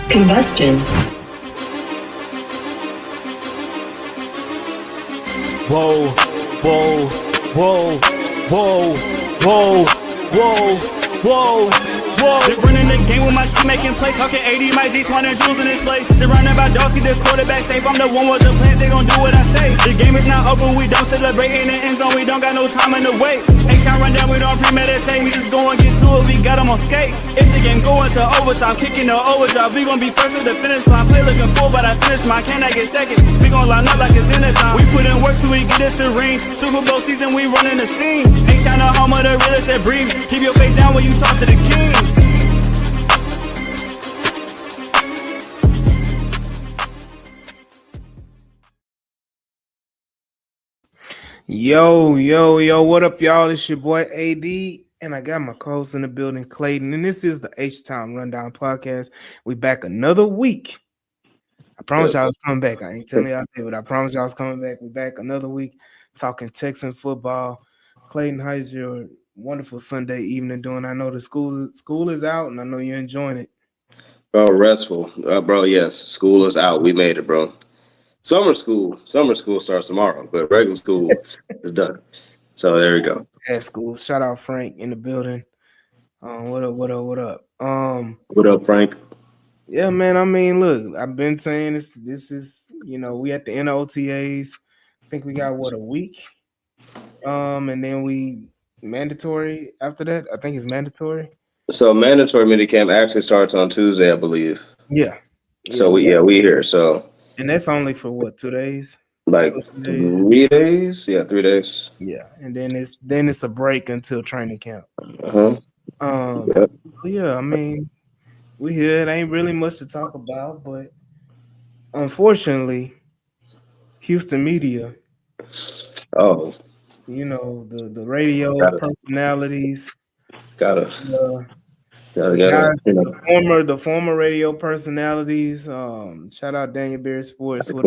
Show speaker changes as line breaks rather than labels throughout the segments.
Combustion.
Whoa, whoa, whoa, whoa, whoa, whoa, whoa, whoa. They running the game with my team making plays. Talking 80, my G's, one and jewels in this place. Surrounded by dogs, keep the quarterback safe. I'm the one with the plans, they gon' do what I say. The game is not over, we don't celebrate. In the end zone, we don't got no time in the wait. Ain't tryna run down, we don't premeditate. We just go and get to it, we got them on skates. If the game going to overtime, kicking the overdrive, we gon' be first at the finish line. Play looking full, but I finish mine, can I get second? We gon' line up like it's dinner time. We put in work till we get us a ring. Super Bowl season, we running the scene. Ain't tryna home of the realest that breathe. Keep your face down when you talk to the king.
Yo, what up, y'all? It's your boy AD, and I got my co-host in the building, Clayton, and this is the H-Time Rundown Podcast. We back another week. I promise y'all I was coming back. I ain't telling y'all that, but I promise y'all I was coming back. We back another week talking Texan football. Clayton, how's your wonderful Sunday evening doing? I know the school is out, and I know you're enjoying it.
Bro, restful. Bro, yes, school is out. We made it, bro. Summer school starts tomorrow, but regular school is done. So there we go.
At school. Shout out Frank in the building. What up?
What up, Frank?
Yeah, man. I mean, look, I've been saying this is, we at the end of OTAs. I think we got a week. And then we mandatory after that. I think it's mandatory.
So mandatory minicamp actually starts on Tuesday, I believe.
Yeah.
So we here. So
and that's only for what, 2 days?
Like 3 days? Yeah, 3 days.
Yeah, and then it's a break until training camp.
Yep.
Yeah, I mean, we here. It ain't really much to talk about, but unfortunately, Houston media.
Oh.
The radio personalities. The former radio personalities. Shout out Daniel Bear Sports. Shout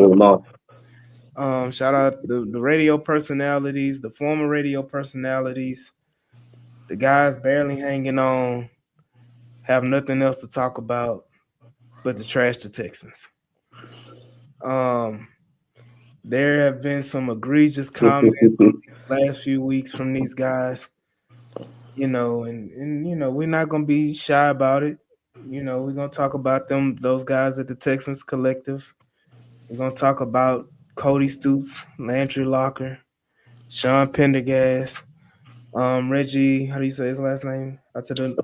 out the radio personalities, the former radio personalities, the guys barely hanging on, have nothing else to talk about but to trash the Texans. There have been some egregious comments these last few weeks from these guys. And we're not gonna be shy about it. We're gonna talk about those guys at the Texans Collective. We're gonna talk about Cody Stoops, Landry Locker, Sean Pendergast, Reggie. How do you say his last name? Atunde.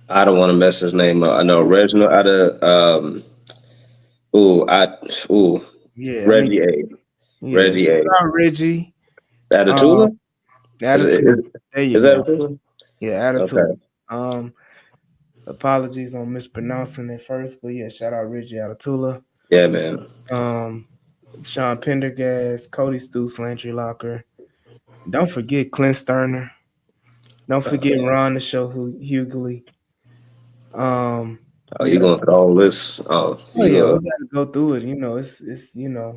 I don't want to mess his name up. I know Reginald out of Reggie A. Reggie A.
Reggie.
Atatula?
Attitude. There you
go. Is that Atatula?
Yeah, Attitude. Okay. Apologies on mispronouncing it first, but yeah, shout out Reggie Atatula.
Yeah, man.
Sean Pendergast, Cody Stoops, Landry Locker. Don't forget Clint Sterner. Don't forget Ron the Show Hughley.
You're going through all this.
We gotta go through it. It's a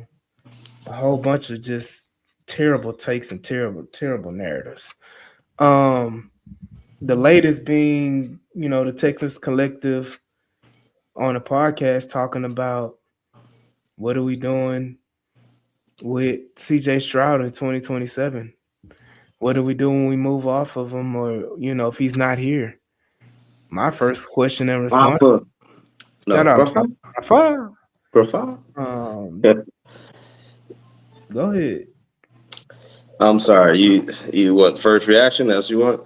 whole bunch of just terrible takes and terrible narratives. The latest being, the Texans Collective on a podcast talking about what are we doing with CJ Stroud in 2027? What do we do when we move off of him, or if he's not here? My first question and response. Shout out,
Profile.
Go ahead.
I'm sorry. You what? First reaction? That's what you want?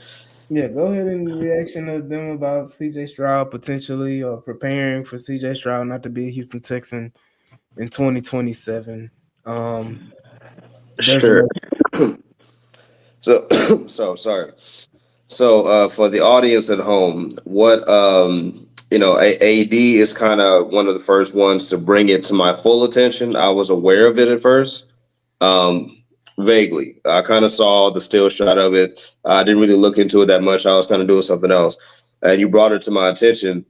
Yeah, go ahead and the reaction of them about CJ Stroud potentially or preparing for CJ Stroud not to be a Houston Texan in 2027.
Sure. So sorry. So for the audience at home, what AD is kind of one of the first ones to bring it to my full attention. I was aware of it at first. Vaguely. I kind of saw the still shot of it. I didn't really look into it that much. I was kind of doing something else. And you brought it to my attention.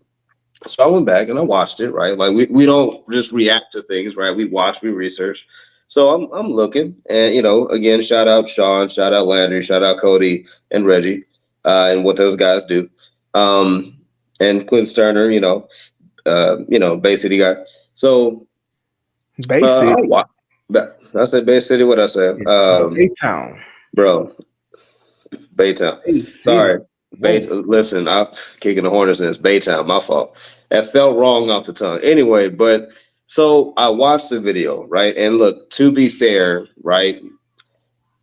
So I went back and I watched it, right? Like we don't just react to things, right? We watch, we research. So I'm looking and, again, shout out Sean, shout out Landry, shout out Cody and Reggie and what those guys do. And Clint Sterner, Bay City guy. So
Bay City.
I said Bay City. What I said?
Baytown.
Bro, Baytown.
Bay City.
Sorry. Listen, I'm kicking the Hornets nest. Baytown, my fault. That felt wrong off the tongue. Anyway, but so I watched the video, right? And look, to be fair, right?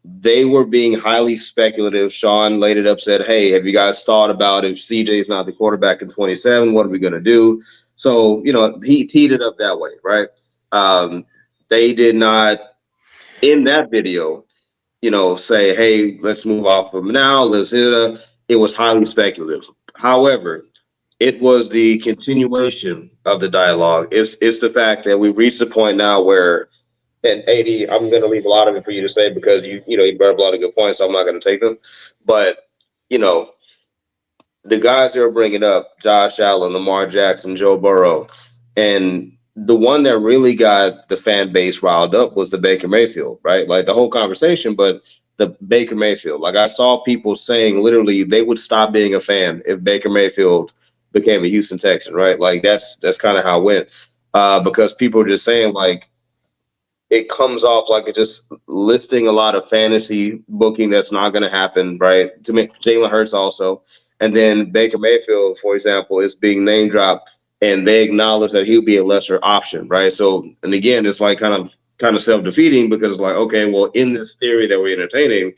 They were being highly speculative. Sean laid it up, said, hey, have you guys thought about if CJ's not the quarterback in 27, what are we going to do? So, he teed it up that way, right? They did not, in that video, say, hey, let's move off of him now. It was highly speculative. However, it was the continuation of the dialogue. It's the fact that we've reached a point now where, and AD, I'm going to leave a lot of it for you to say because you brought up a lot of good points, so I'm not going to take them. But, the guys that are bringing up, Josh Allen, Lamar Jackson, Joe Burrow, and the one that really got the fan base riled up was the Baker Mayfield, right? Like the whole conversation, but the Baker Mayfield. Like I saw people saying literally they would stop being a fan if Baker Mayfield became a Houston Texan, right? Like that's kind of how it went. Because people are just saying like it comes off like it's just listing a lot of fantasy booking that's not going to happen, right? To me, Jalen Hurts also. And then Baker Mayfield, for example, is being name dropped and they acknowledge that he'll be a lesser option, right? So, and again, it's like kind of self-defeating because it's like, okay, well, in this theory that we're entertaining,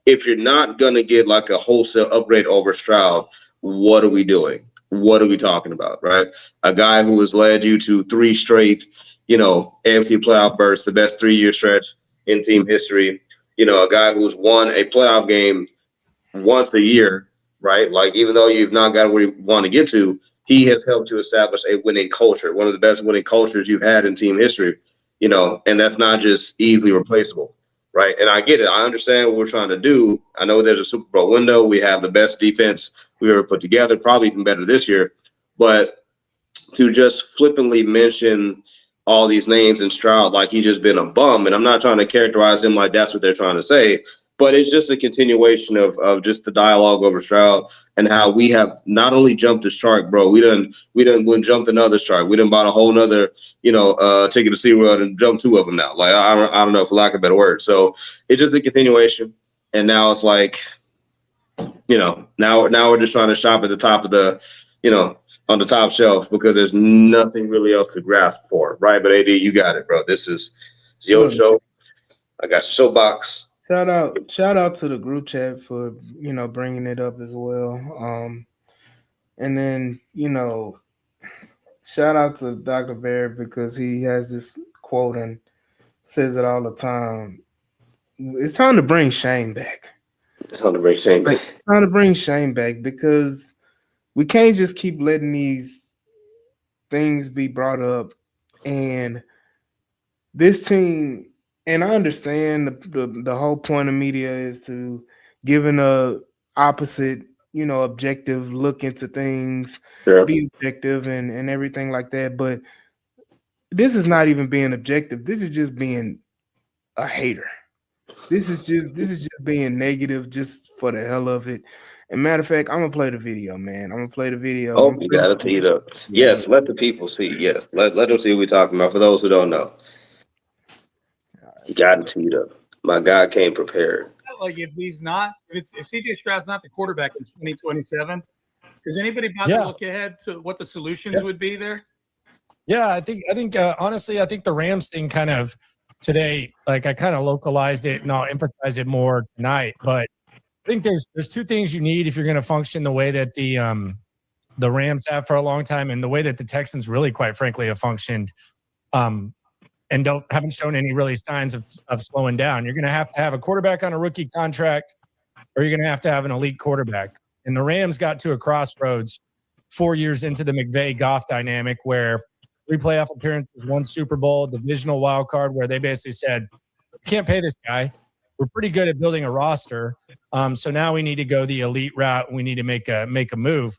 if you're not going to get like a wholesale upgrade over Stroud, what are we doing? What are we talking about, right? A guy who has led you to 3 straight, AFC playoff berths, the best 3-year stretch in team history, a guy who's won a playoff game once a year, right? Like, even though you've not got where you want to get to, he has helped to establish a winning culture, one of the best winning cultures you've had in team history, and that's not just easily replaceable, right? And I get it. I understand what we're trying to do. I know there's a Super Bowl window. We have the best defense we've ever put together, probably even better this year. But to just flippantly mention all these names and Stroud like he's just been a bum, and I'm not trying to characterize him like that's what they're trying to say, but it's just a continuation of just the dialogue over Stroud and how we have not only jumped the shark, bro. We done jumped another shark. We done bought a whole nother, ticket to SeaWorld and jumped 2 of them now. Like I don't know, for lack of a better word. So it's just a continuation. And now it's like, now we're just trying to shop at the top of the, on the top shelf because there's nothing really else to grasp for, right? But AD, you got it, bro. It's your show. I got your soapbox.
Shout out to the group chat for bringing it up as well. And then shout out to Dr. Bear because he has this quote and says it all the time. It's time to bring shame back.
It's time to bring shame back.
It's time to bring shame back because we can't just keep letting these things be brought up. And this team. And I understand the whole point of media is to giving a opposite, objective look into things,
Sure.
Be objective and everything like that. But this is not even being objective. This is just being a hater. This is just being negative just for the hell of it. And matter of fact, I'm gonna play the video, man. I'm gonna play the video.
Oh, you gotta tee it up. Yes, let the people see. Yes, let them see what we're talking about. For those who don't know. You got it teed up. My guy came prepared.
Like if CJ Stroud's not the quarterback in 2027, does anybody bother to look ahead to what the solutions would be there?
Yeah, I think honestly, I think the Rams thing kind of today, like I kind of localized it and I'll emphasize it more tonight. But I think there's 2 things you need if you're going to function the way that the Rams have for a long time and the way that the Texans really, quite frankly, have functioned. And haven't shown any really signs of slowing down. You're going to have a quarterback on a rookie contract, or you're going to have an elite quarterback. And the Rams got to a crossroads 4 years into the McVay-Goff dynamic where 3 playoff appearances, 1 Super Bowl, divisional wild card, where they basically said, we can't pay this guy. We're pretty good at building a roster. So now we need to go the elite route. We need to make a move.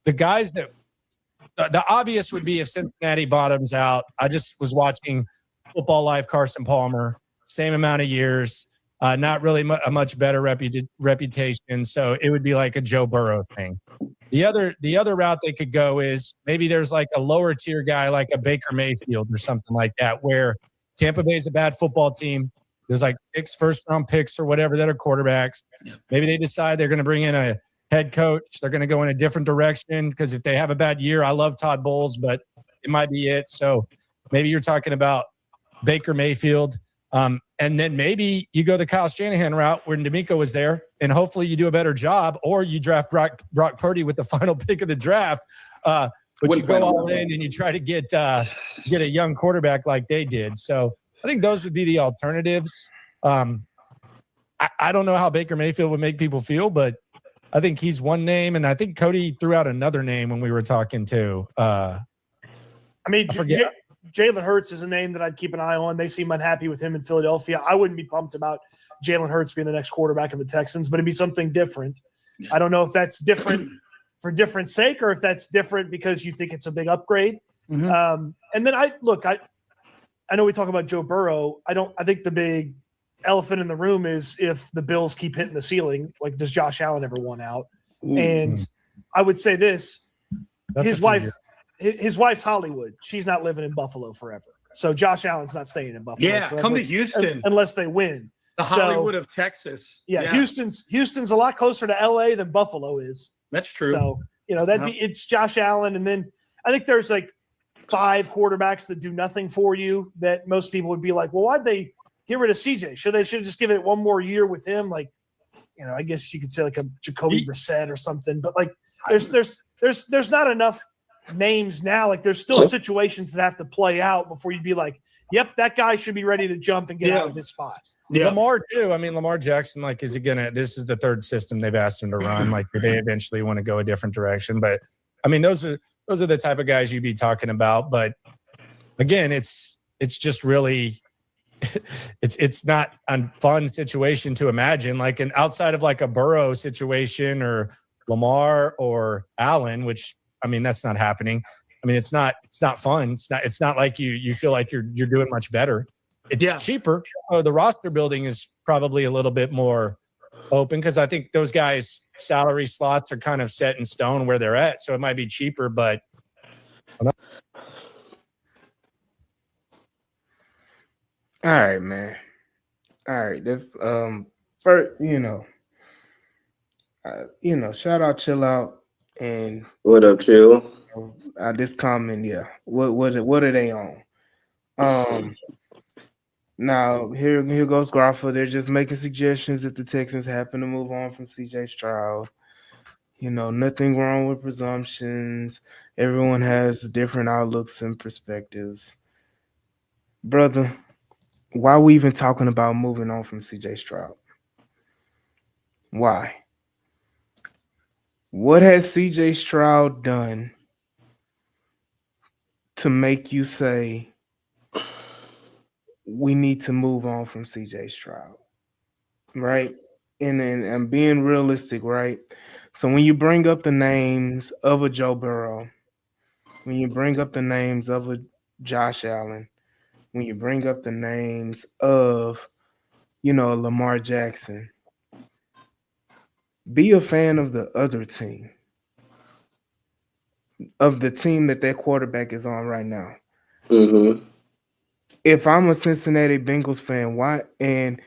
The guys that the obvious would be if Cincinnati bottoms out. I just was watching Football Life, Carson Palmer, same amount of years, not really a much better reputation. So it would be like a Joe Burrow thing. The other route they could go is maybe there's like a lower tier guy like a Baker Mayfield or something like that, where Tampa Bay is a bad football team. There's like 6 first-round picks or whatever that are quarterbacks. Maybe they decide they're going to bring in a head coach. They're going to go in a different direction because if they have a bad year, I love Todd Bowles, but it might be it. So maybe you're talking about Baker Mayfield. And then maybe you go the Kyle Shanahan route when D'Amico was there, and hopefully you do a better job, or you draft Brock Purdy with the final pick of the draft. But you go all in and you try to get a young quarterback like they did. So I think those would be the alternatives. I don't know how Baker Mayfield would make people feel, but I think he's one name, and I think Cody threw out another name when we were talking too.
I mean, Jalen Hurts is a name that I'd keep an eye on. They seem unhappy with him in Philadelphia. I wouldn't be pumped about Jalen Hurts being the next quarterback of the Texans, but it'd be something different. Yeah. I don't know if that's different for different sake or if that's different because you think it's a big upgrade. Mm-hmm. And then I know we talk about Joe Burrow. I think the big elephant in the room is if the Bills keep hitting the ceiling, like does Josh Allen ever want out? Mm-hmm. And I would say this, his wife's Hollywood. She's not living in Buffalo forever. So Josh Allen's not staying in Buffalo.
Yeah,
forever,
come to Houston.
Unless they win.
The Hollywood of Texas.
Yeah, Houston's a lot closer to LA than Buffalo is.
That's true.
So, it's Josh Allen. And then I think there's like 5 quarterbacks that do nothing for you that most people would be like, well, why'd they get rid of CJ? They should just give it one more year with him. Like, I guess you could say like a Jacoby Brissett or something, but like there's not enough names now. Like there's still situations that have to play out before you'd be like, yep, that guy should be ready to jump and get out of his spot.
Yeah. Lamar too. I mean, Lamar Jackson, like, is he this is the third system they've asked him to run. Like, do they eventually want to go a different direction? But I mean, those are the type of guys you'd be talking about. But again, it's just really it's not a fun situation to imagine. Like outside of like a Burrow situation or Lamar or Allen, which I mean, that's not happening. I mean, it's not fun. It's not like you feel like you're doing much better. It's cheaper. The roster building is probably a little bit more open because I think those guys' salary slots are kind of set in stone where they're at. So it might be cheaper, but
all right, man. All right. First, shout out, chill out, and
what up, chill?
This comment, yeah. What are they on? Now here goes Graffa. They're just making suggestions if the Texans happen to move on from CJ Stroud. Nothing wrong with presumptions. Everyone has different outlooks and perspectives. Brother, why are we even talking about moving on from CJ Stroud? Why? What has CJ Stroud done to make you say we need to move on from CJ Stroud? Right? And I'm being realistic, right? So when you bring up the names of a Joe Burrow, when you bring up the names of a Josh Allen, when you bring up the names of, Lamar Jackson, be a fan of the other team, of the team that quarterback is on right now.
Mm-hmm.
If I'm a Cincinnati Bengals fan, why? And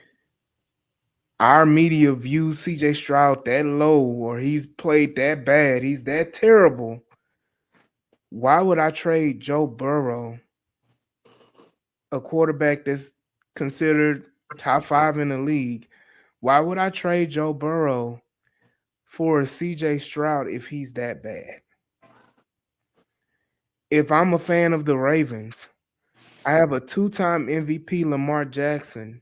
our media views CJ Stroud that low, or he's played that bad, he's that terrible. Why would I trade Joe Burrow, a quarterback that's considered top 5 in the league? Why would I trade Joe Burrow for a CJ Stroud if he's that bad? If I'm a fan of the Ravens, I have a 2-time MVP Lamar Jackson,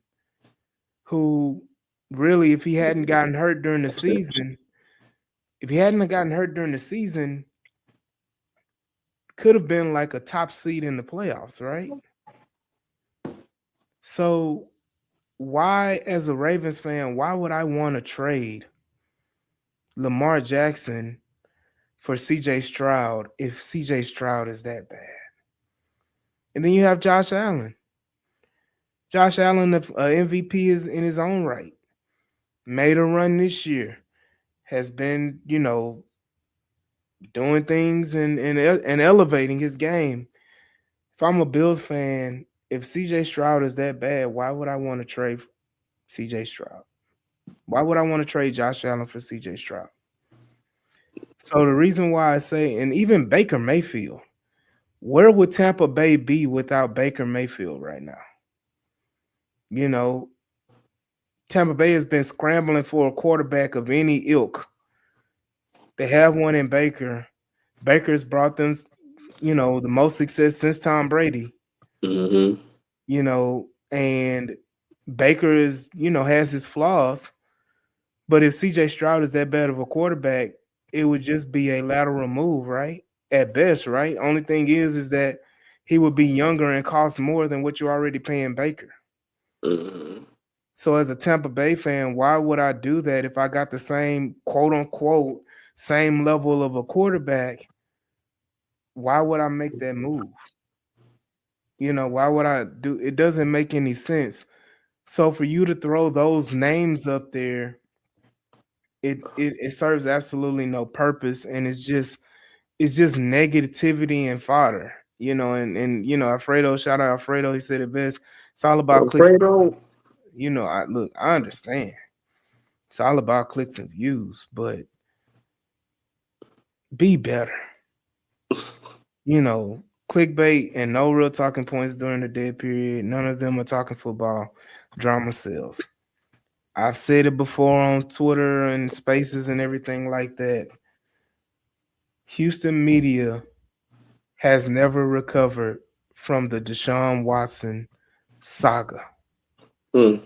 who really, if he hadn't gotten hurt during the season, could have been like a top seed in the playoffs, right? So why, as a Ravens fan, why would I want to trade Lamar Jackson for CJ Stroud if CJ Stroud is that bad? And then you have Josh Allen. Josh Allen, the MVP, is in his own right. Made a run this year. Has been, doing things and elevating his game. If I'm a Bills fan, if CJ Stroud is that bad, why would I want to trade CJ Stroud? Why would I want to trade Josh Allen for CJ Stroud? So the reason why I say, and even Baker Mayfield, where would Tampa Bay be without Baker Mayfield right now? You know, Tampa Bay has been scrambling for a quarterback of any ilk. They have one in Baker. Baker's brought them, the most success since Tom Brady.
Mm-hmm.
And Baker is, has his flaws. But if CJ Stroud is that bad of a quarterback, it would just be a lateral move, right? At best, right? Only thing is that he would be younger and cost more than what you're already paying Baker.
Mm-hmm.
So as a Tampa Bay fan, why would I do that if I got the same quote unquote same level of a quarterback? Why would I make that move? Why would I do it? Doesn't make any sense. So for you to throw those names up there, it serves absolutely no purpose, and it's just negativity and fodder. And Alfredo, shout out Alfredo, he said it best. It's all about clicks.
Fredo.
I understand. It's all about clicks and views, but be better. Clickbait and no real talking points during the dead period. None of them are talking football. Drama sells. I've said it before on Twitter and spaces and everything like that. Houston media has never recovered from the Deshaun Watson saga.
Mm.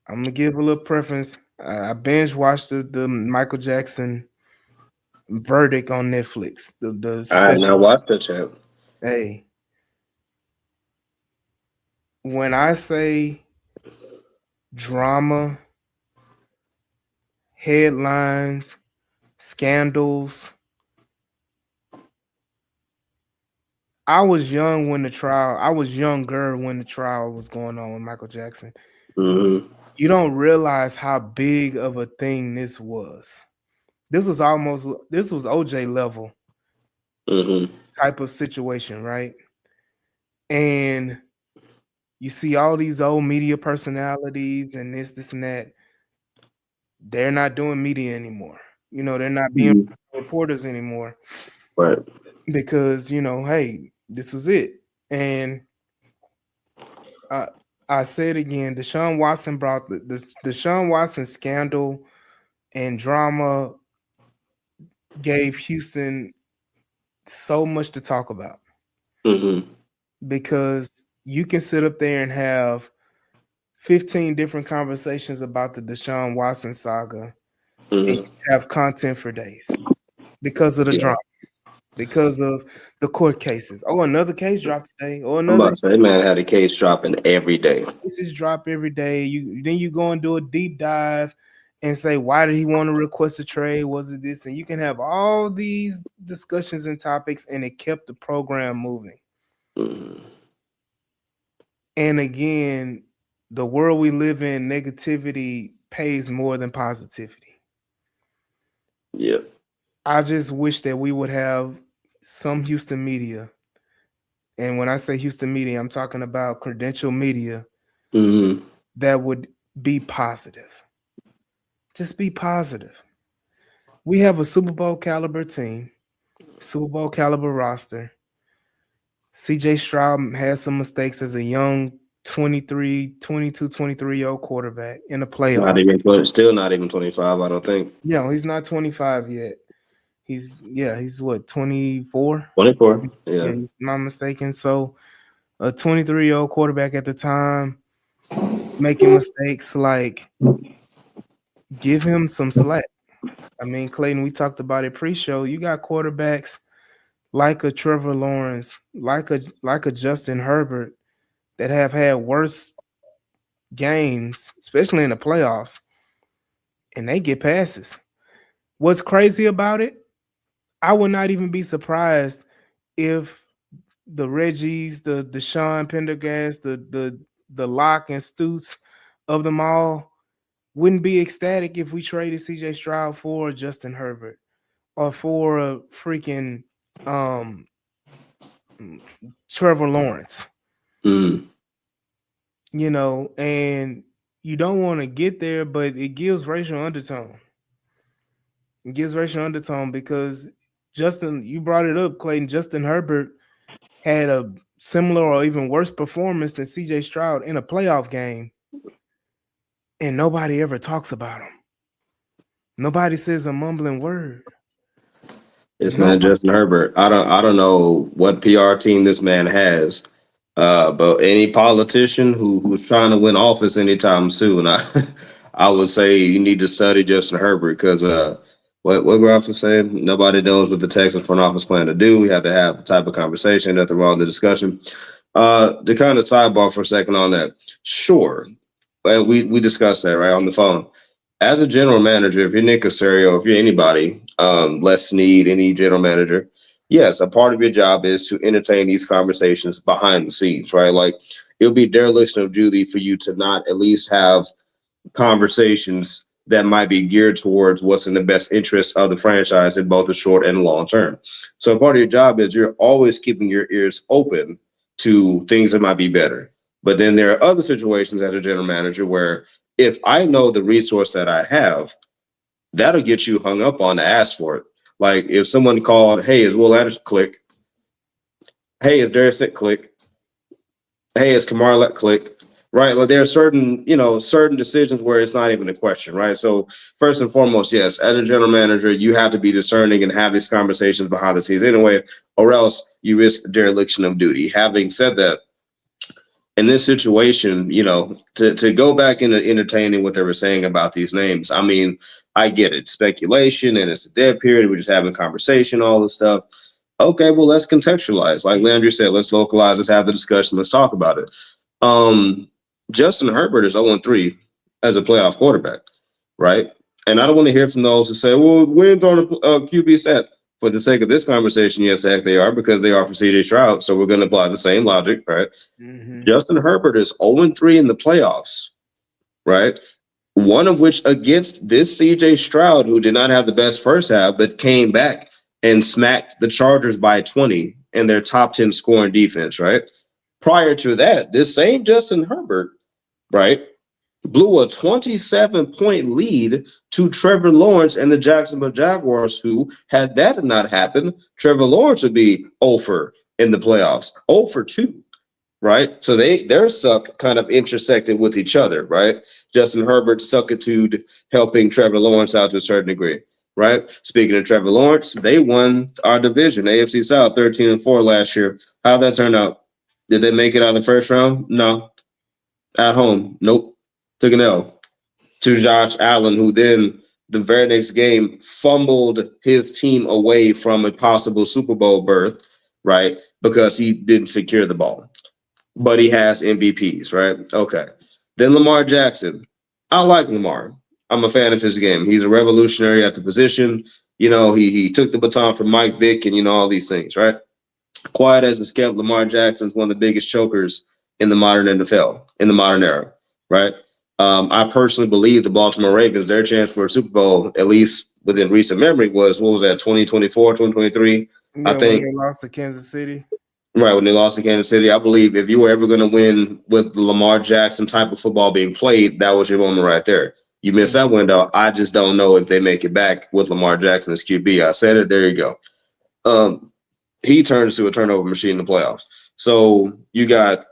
I'm gonna give a little preference. I binge watched the Michael Jackson verdict on Netflix.
I have not watched that yet.
Hey, when I say drama, headlines, scandals, I was younger when the trial was going on with Michael Jackson.
Mm-hmm.
You don't realize how big of a thing this was. This was OJ level type of situation, right? And you see all these old media personalities and this and that. They're not doing media anymore. They're not being reporters anymore.
Right.
Because, hey, this was it. And I say it again, Deshaun Watson brought the Deshaun Watson scandal and drama gave Houston so much to talk about. Because you can sit up there and have 15 different conversations about the Deshaun Watson saga and you have content for days because of the drama, because of the court cases. Oh, another case dropped today. Or another.
I'm about to say, man had a case dropping every day.
Cases drop every day. You go and do a deep dive and say, why did he want to request a trade? Was it this? And you can have all these discussions and topics, and it kept the program moving. And again, the world we live in, negativity pays more than positivity.
Yeah.
I just wish that we would have some Houston media. And when I say Houston media, I'm talking about credential media that would be positive. Just be positive. We have a Super Bowl caliber team, Super Bowl caliber roster. CJ Stroud has some mistakes as a young 23-year-old quarterback in the playoffs.
Still not even 25, I don't think.
No, he's not 25 yet. He's what, 24?
24, yeah.
He's not mistaken. So a 23-year-old quarterback at the time making mistakes, like, give him some slack. I mean, Clayton, we talked about it pre-show. You got quarterbacks like a Trevor Lawrence, like a Justin Herbert that have had worse games, especially in the playoffs, and they get passes. What's crazy about it? I would not even be surprised if the Reggies, the Sean Pendergast, the Locke and Stutes of them all wouldn't be ecstatic if we traded CJ Stroud for Justin Herbert or for a freaking Trevor Lawrence.
Mm.
You know, and you don't want to get there, but it gives racial undertone. It gives racial undertone because Justin, you brought it up, Clayton. Justin Herbert had a similar or even worse performance than CJ Stroud in a playoff game, and nobody ever talks about him. Nobody says a mumbling word.
This man Justin Herbert. I don't know what PR team this man has. But any politician who's trying to win office anytime soon, I would say you need to study Justin Herbert because what Ralph was saying, nobody knows what the Texans front office plan to do. We have to have the type of conversation, nothing wrong with the discussion. To kind of sidebar for a second on that, sure, and we discussed that right on the phone. As a general manager, if you're Nick Caserio, if you're anybody, Les Snead, any general manager, yes, a part of your job is to entertain these conversations behind the scenes, right? Like it'll be dereliction of duty for you to not at least have conversations that might be geared towards what's in the best interest of the franchise in both the short and long term. So part of your job is you're always keeping your ears open to things that might be better. But then there are other situations as a general manager where if I know the resource that I have, that'll get you hung up on to ask for it. Like if someone called, hey, is Will Anderson, click. Hey, is Darius click. Hey, is Kamar click. Right? Like there are certain decisions where it's not even a question, right? So first and foremost, yes, as a general manager, you have to be discerning and have these conversations behind the scenes anyway, or else you risk dereliction of duty. Having said that, in this situation, to go back into entertaining what they were saying about these names, I mean, I get it, speculation, and it's a dead period. We're just having conversation, all this stuff. Okay, well, let's contextualize. Like Landry said, let's localize, let's have the discussion, let's talk about it. Justin Herbert is 0-3 as a playoff quarterback, right? And I don't want to hear from those who say, well, wins on a QB stat. For the sake of this conversation, yes, heck, they are, because they are for CJ Stroud. So we're going to apply the same logic, right? Mm-hmm. Justin Herbert is 0-3 in the playoffs, right? One of which against this CJ Stroud, who did not have the best first half, but came back and smacked the Chargers by 20 in their top 10 scoring defense, right? Prior to that, this same Justin Herbert, right, blew a 27-point lead to Trevor Lawrence and the Jacksonville Jaguars, who, had that not happened, Trevor Lawrence would be 0-for in the playoffs, 0-for-2, right? So their suck kind of intersected with each other, right? Justin Herbert's suckitude helping Trevor Lawrence out to a certain degree, right? Speaking of Trevor Lawrence, they won our division, AFC South, 13-4 last year. How'd that turn out? Did they make it out of the first round? No. At home? Nope. Took an L to Josh Allen, who then the very next game fumbled his team away from a possible Super Bowl berth, right? Because he didn't secure the ball. But he has MVPs, right? Okay. Then Lamar Jackson. I like Lamar. I'm a fan of his game. He's a revolutionary at the position. He took the baton from Mike Vick and, all these things, right? Quiet as it's kept, Lamar Jackson's one of the biggest chokers in the modern NFL, in the modern era, right? I personally believe the Baltimore Ravens, their chance for a Super Bowl, at least within recent memory, was, 2024, 2023?
Yeah, I think when they lost to Kansas City.
Right, when they lost to Kansas City. I believe if you were ever going to win with the Lamar Jackson type of football being played, that was your moment right there. You miss that window. I just don't know if they make it back with Lamar Jackson as QB. I said it. There you go. He turns to a turnover machine in the playoffs. So you got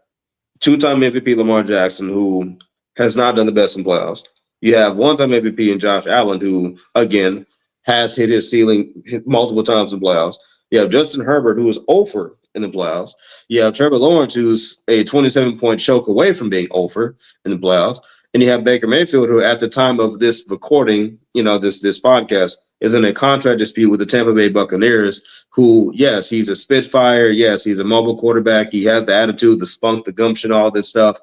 two-time MVP Lamar Jackson, who has not done the best in playoffs. You have one-time MVP in Josh Allen, who, again, has hit his ceiling multiple times in playoffs. You have Justin Herbert, who is 0-for in the playoffs. You have Trevor Lawrence, who's a 27-point choke away from being 0-for in the playoffs. And you have Baker Mayfield, who at the time of this recording, this podcast, is in a contract dispute with the Tampa Bay Buccaneers, who, yes, he's a spitfire. Yes, he's a mobile quarterback. He has the attitude, the spunk, the gumption, all this stuff.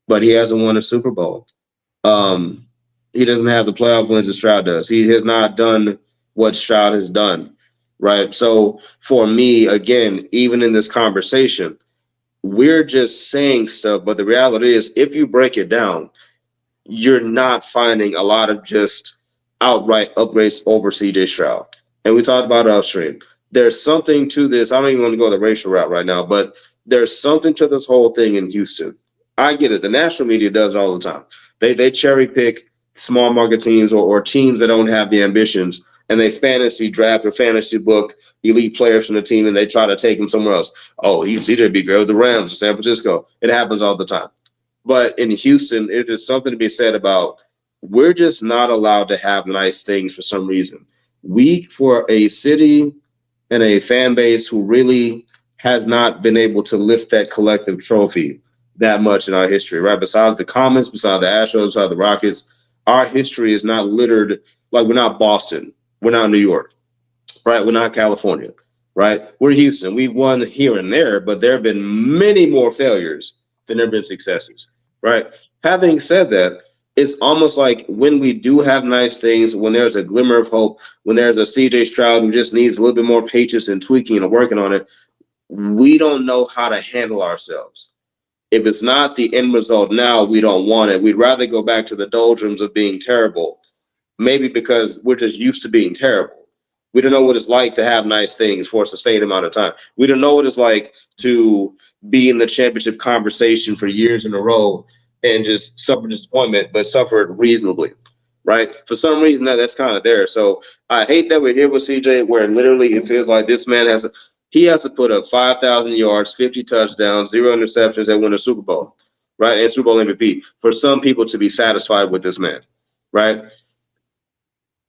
But he hasn't won a Super Bowl. He doesn't have the playoff wins that Stroud does. He has not done what Stroud has done, right? So for me, again, even in this conversation, we're just saying stuff, but the reality is, if you break it down, you're not finding a lot of just outright upgrades over CJ Stroud. and we talked about upstream. There's something to this. I don't even want to go the racial route right now, but there's something to this whole thing in Houston. I get it. The national media does it all the time. They cherry pick small market teams or teams that don't have the ambitions, and they fantasy draft or fantasy book elite players from the team, and they try to take them somewhere else. Oh, he's either be great with the Rams or San Francisco. It happens all the time. But in Houston, it is something to be said about we're just not allowed to have nice things for some reason. For a city and a fan base who really has not been able to lift that collective trophy that much in our history, right? Besides the Comets, besides the Astros, besides the Rockets, our history is not littered. Like, we're not Boston. We're not New York, right? We're not California, right? We're Houston. We've won here and there, but there have been many more failures than there have been successes, right? Having said that, it's almost like when we do have nice things, when there's a glimmer of hope, when there's a CJ Stroud who just needs a little bit more patience and tweaking and working on it, we don't know how to handle ourselves. If it's not the end result now, we don't want it. We'd rather go back to the doldrums of being terrible, maybe because we're just used to being terrible. We don't know what it's like to have nice things for a sustained amount of time. We don't know what it's like to be in the championship conversation for years in a row and just suffer disappointment, but suffer it reasonably, right? For some reason, that's kind of there. So I hate that we're here with CJ, where literally it feels like this man has to put up 5,000 yards, 50 touchdowns, 0 interceptions, and win a Super Bowl, right? And Super Bowl MVP for some people to be satisfied with this man, right?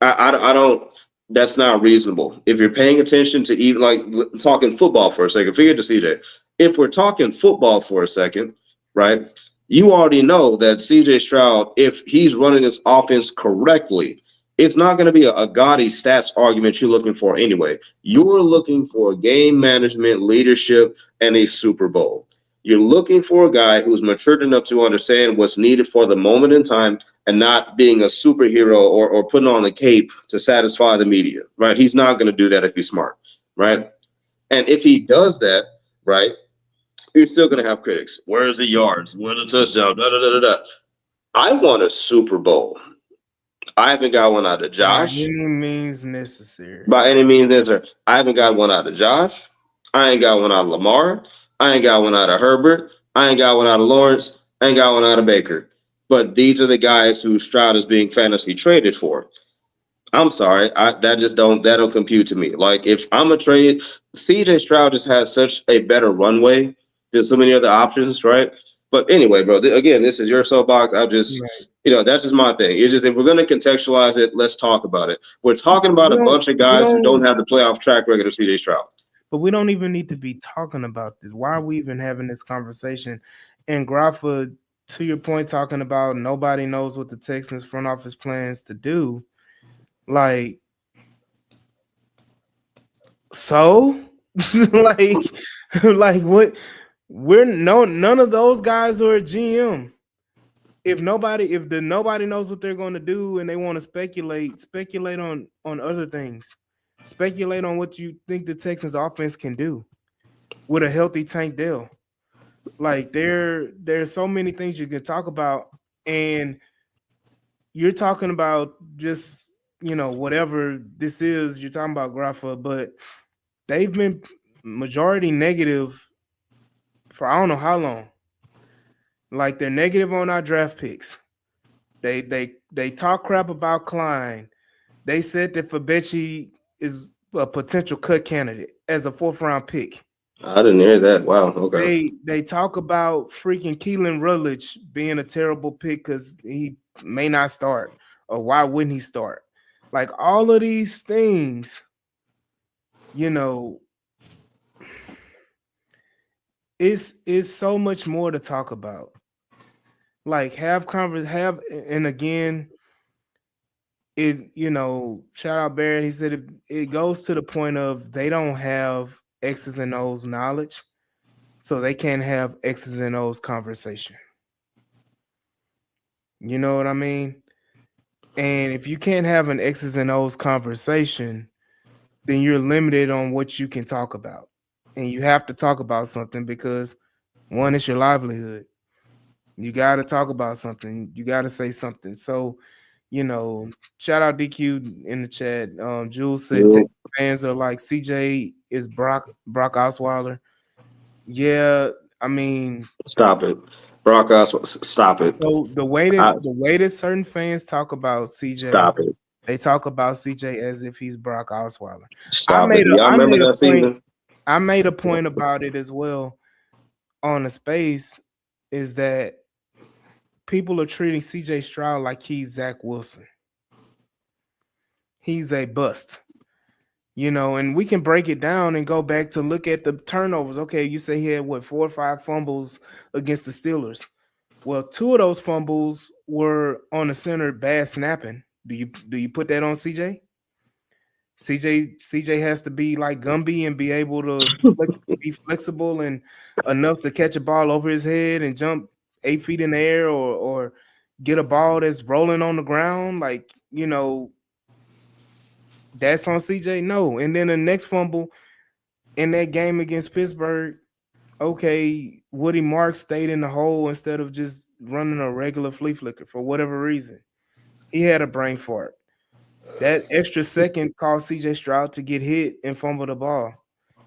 I don't. That's not reasonable. If you're paying attention to even like talking football for a second, forget the CJ. If we're talking football for a second, right? You already know that CJ Stroud, if he's running this offense correctly, it's not going to be a gaudy stats argument you're looking for anyway. You're looking for game management, leadership, and a Super Bowl. You're looking for a guy who's matured enough to understand what's needed for the moment in time and not being a superhero or putting on the cape to satisfy the media, right? He's not going to do that if he's smart, right? And if he does that, right, you're still going to have critics. Where's the yards? Where's the touchdown? Da, da, da, da, da. I want a Super Bowl. I haven't got one out of Josh.
By any means necessary.
By any means necessary. I haven't got one out of Josh. I ain't got one out of Lamar. I ain't got one out of Herbert. I ain't got one out of Lawrence. I ain't got one out of Baker. But these are the guys who Stroud is being fantasy traded for. I'm sorry, that don't compute to me. Like, if I'm a trade, CJ Stroud just has such a better runway. There's so many other options, right? But anyway, bro, again, this is your soapbox. I'll just, that's just my thing. It's just, if we're going to contextualize it, let's talk about it. We're talking about a bunch of guys who don't have the playoff track record of CJ Stroud.
But we don't even need to be talking about this. Why are we even having this conversation? And Grafa, to your point, talking about nobody knows what the Texans front office plans to do. Like, so, like what? None of those guys are a GM. If nobody knows what they're going to do and they want to speculate on other things. Speculate on what you think the Texans offense can do with a healthy Tank Dell. Like, there's so many things you can talk about, and you're talking about just, whatever this is, you're talking about Grafa, but they've been majority negative for I don't know how long. Like, they're negative on our draft picks. They talk crap about Klein. They said that Fabechi is a potential cut candidate as a 4th round pick.
I didn't hear that. Wow. Okay.
They talk about freaking Keelan Rutledge being a terrible pick because he may not start, or why wouldn't he start? Like, all of these things, it's so much more to talk about. Like, and again, shout out Barrett. He said it goes to the point of they don't have X's and O's knowledge, so they can't have X's and O's conversation. You know what I mean? And if you can't have an X's and O's conversation, then you're limited on what you can talk about. And you have to talk about something because, one, it's your livelihood. You got to talk about something. You got to say something. So, shout out DQ in the chat. Jules said fans are like, CJ is Brock Osweiler. Yeah, I mean,
Stop it, Brock Osweiler. Stop it.
so the way that certain fans talk about CJ,
Stop it.
they talk about CJ as if he's Brock Osweiler.
Stop it. Do y'all remember that season?
I made a point about it as well on the space, is that people are treating CJ Stroud like he's Zach Wilson. He's a bust. You know, and we can break it down and go back to look at the turnovers. Okay, you say he had 4 or 5 fumbles against the Steelers. Well, 2 of those fumbles were on the center, bad snapping. Do you put that on CJ? CJ has to be like Gumby and be able to be flexible and enough to catch a ball over his head and jump 8 feet in the air, or get a ball that's rolling on the ground. Like, you know, that's on CJ? No. And then the next fumble in that game against Pittsburgh, okay, Woody Marks stayed in the hole instead of just running a regular flea flicker for whatever reason. He had a brain fart. That extra second caused CJ Stroud to get hit and fumble the ball.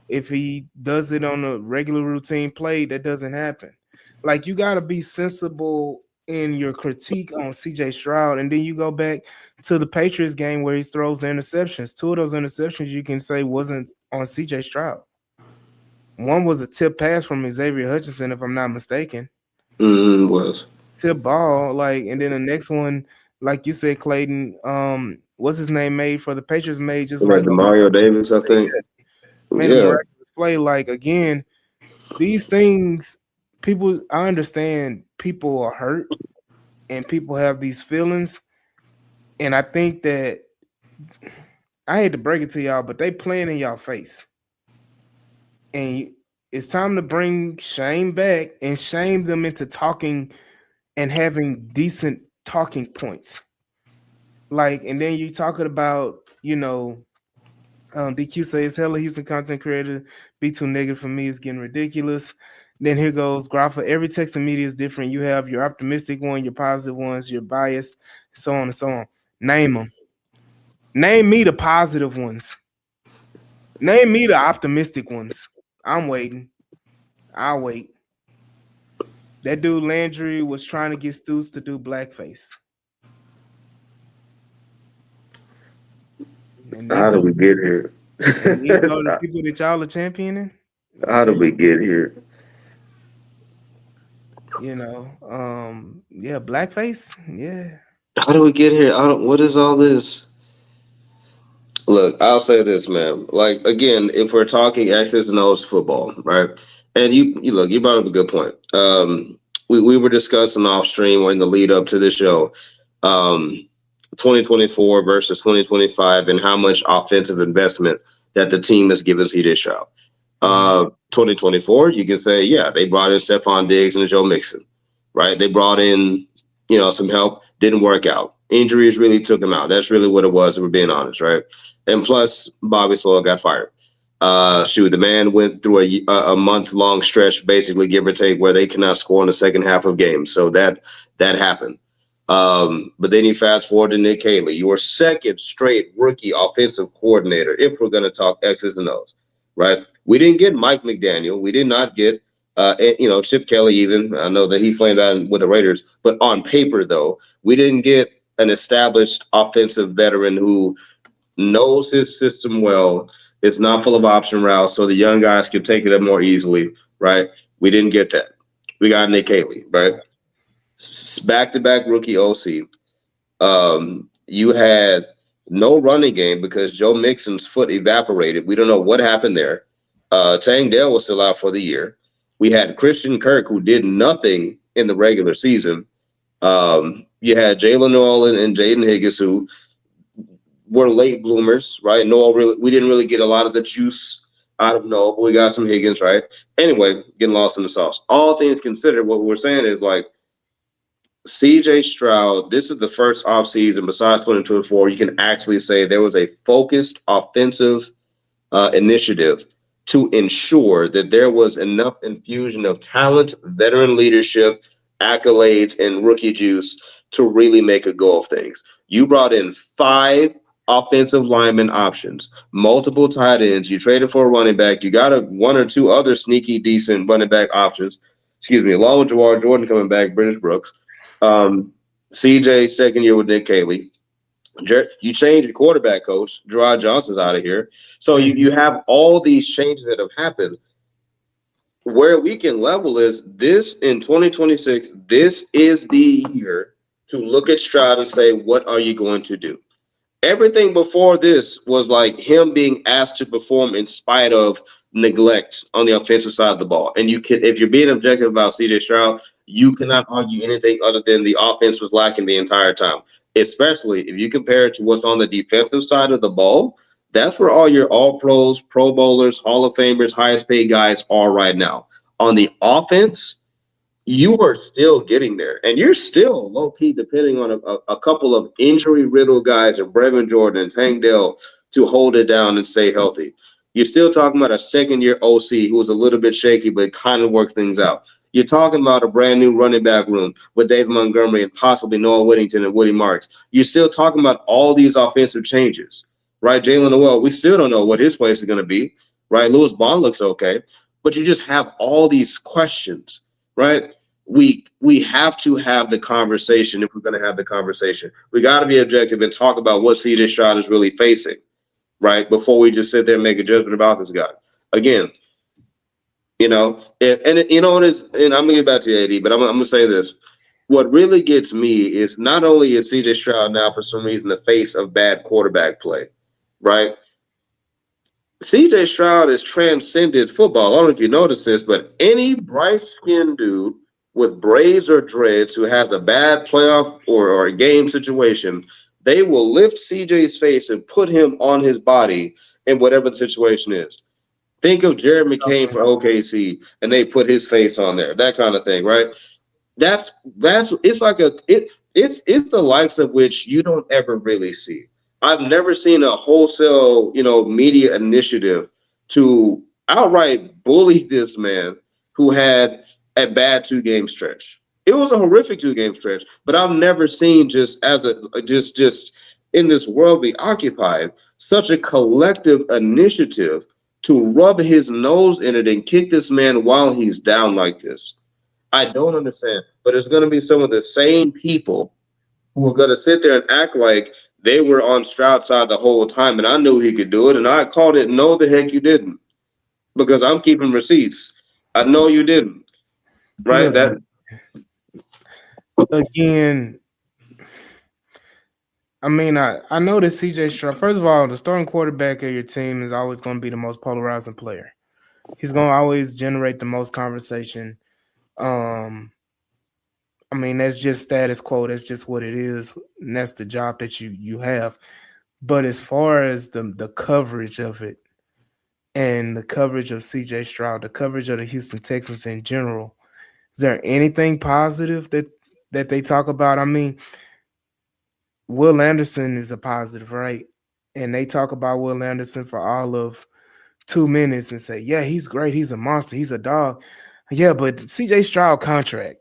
If he does it on a regular routine play, that doesn't happen. Like, you got to be sensible in your critique on CJ Stroud, and then you go back to the Patriots game where he throws the interceptions. 2 of those interceptions you can say wasn't on CJ Stroud. One was a tip pass from Xavier Hutchinson, if I'm not mistaken.
Was
tip ball, like, and then the next one, like you said, Clayton, what's his name made for the Patriots made just like
Mario Davis, I think.
Made a miraculous play. Like, again, these things, people, I understand people are hurt and people have these feelings, and I think that, I hate to break it to y'all, but they playing in y'all face. And it's time to bring shame back and shame them into talking and having decent talking points. Like, and then you talking about, you know, DQ says, hella Houston content creator, be too negative for me is getting ridiculous. Then here goes Grapha. Every Texan media is different. You have your optimistic one, your positive ones, your bias, so on and so on. Name them. Name me the positive ones. Name me the optimistic ones. I'm waiting. I'll wait. That dude Landry was trying to get Stoots to do blackface.
How did we get here?
These are the people that y'all are championing.
How did we get here?
You know, yeah, blackface. Yeah.
How do we get here? What is all this? Look, I'll say this, man. Like, again, if we're talking X's and O's football, right? And you look, you brought up a good point. We were discussing off stream or in the lead up to this show, 2024 versus 2025, and how much offensive investment that the team has given CJ Stroud. 2024, you can say, yeah, they brought in Stephon Diggs and Joe Mixon, right? They brought in, you know, some help, didn't work out. Injuries really took them out. That's really what it was, if we're being honest, right? And plus, Bobby Slow got fired. The man went through a month-long stretch, basically, give or take, where they cannot score in the second half of games. So that happened. But then you fast forward to Nick Haley, your second straight rookie offensive coordinator, if we're going to talk X's and O's, right? We didn't get Mike McDaniel. We did not get, Chip Kelly even. I know that he flamed out with the Raiders. But on paper, though, we didn't get an established offensive veteran who knows his system well. It's not full of option routes, so the young guys can take it up more easily, right? We didn't get that. We got Nick Haley, right? Back-to-back rookie OC. You had no running game because Joe Mixon's foot evaporated. We don't know what happened there. Tank Dell was still out for the year. We had Christian Kirk, who did nothing in the regular season. You had Jalen Nolan and Jaden Higgins, who were late bloomers, right? We didn't really get a lot of the juice out of Noel, but we got some Higgins, right? Anyway, getting lost in the sauce. All things considered, what we're saying is, like, CJ Stroud, this is the first offseason besides 2024, you can actually say there was a focused offensive initiative to ensure that there was enough infusion of talent, veteran leadership, accolades, and rookie juice to really make a go of things. You brought in 5 offensive lineman options, multiple tight ends. You traded for a running back. You got one or two other sneaky, decent running back options. Excuse me, along with Jawar Jordan coming back, British Brooks. CJ, second year with Nick Caley. You change your quarterback coach. Gerard Johnson's out of here. So you have all these changes that have happened. Where we can level is this in 2026, this is the year to look at Stroud and say, what are you going to do? Everything before this was like him being asked to perform in spite of neglect on the offensive side of the ball. And if you're being objective about CJ Stroud, you cannot argue anything other than the offense was lacking the entire time. Especially if you compare it to what's on the defensive side of the ball, that's where all your all pros, pro bowlers, Hall of Famers, highest paid guys are right now. On the offense, you are still getting there, and you're still low key depending on a couple of injury riddled guys and Brevin Jordan and Tank Dell to hold it down and stay healthy. You're still talking about a second year OC who was a little bit shaky, but kind of works things out. You're talking about a brand new running back room with Dave Montgomery and possibly Noah Whittington and Woody Marks. You're still talking about all these offensive changes, right? Jalen Noel, we still don't know what his place is going to be, right? Lewis Bond looks okay, but you just have all these questions, right? We have to have the conversation if we're going to have the conversation. We got to be objective and talk about what CJ Stroud is really facing, right? Before we just sit there and make a judgment about this guy. Again, and I'm gonna get back to you, AD, but I'm gonna say this. What really gets me is not only is CJ Stroud now for some reason the face of bad quarterback play, right? CJ Stroud has transcended football. I don't know if you noticed this, but any bright-skinned dude with braids or dreads who has a bad playoff or a game situation, they will lift CJ's face and put him on his body in whatever the situation is. Think of Jared McCain for OKC, and they put his face on there, that kind of thing, right? It's the likes of which you don't ever really see. I've never seen a wholesale, media initiative to outright bully this man who had a bad 2-game stretch. It was a horrific 2-game stretch, but I've never seen just in this world we occupied such a collective initiative to rub his nose in it and kick this man while he's down like this. I don't understand, but it's going to be some of the same people who are going to sit there and act like they were on Stroud's side the whole time, and I knew he could do it, and I called it, no, the heck you didn't, because I'm keeping receipts. I know you didn't, right?
Look, again, I mean, I know that CJ Stroud, first of all, the starting quarterback of your team is always going to be the most polarizing player. He's going to always generate the most conversation. I mean, that's just status quo. That's just what it is. And that's the job that you have. But as far as the coverage of it and the coverage of CJ Stroud, the coverage of the Houston Texans in general, is there anything positive that they talk about? I mean, Will Anderson is a positive, right? And they talk about Will Anderson for all of 2 minutes and say, yeah, he's great. He's a monster. He's a dog. Yeah, but CJ Stroud contract.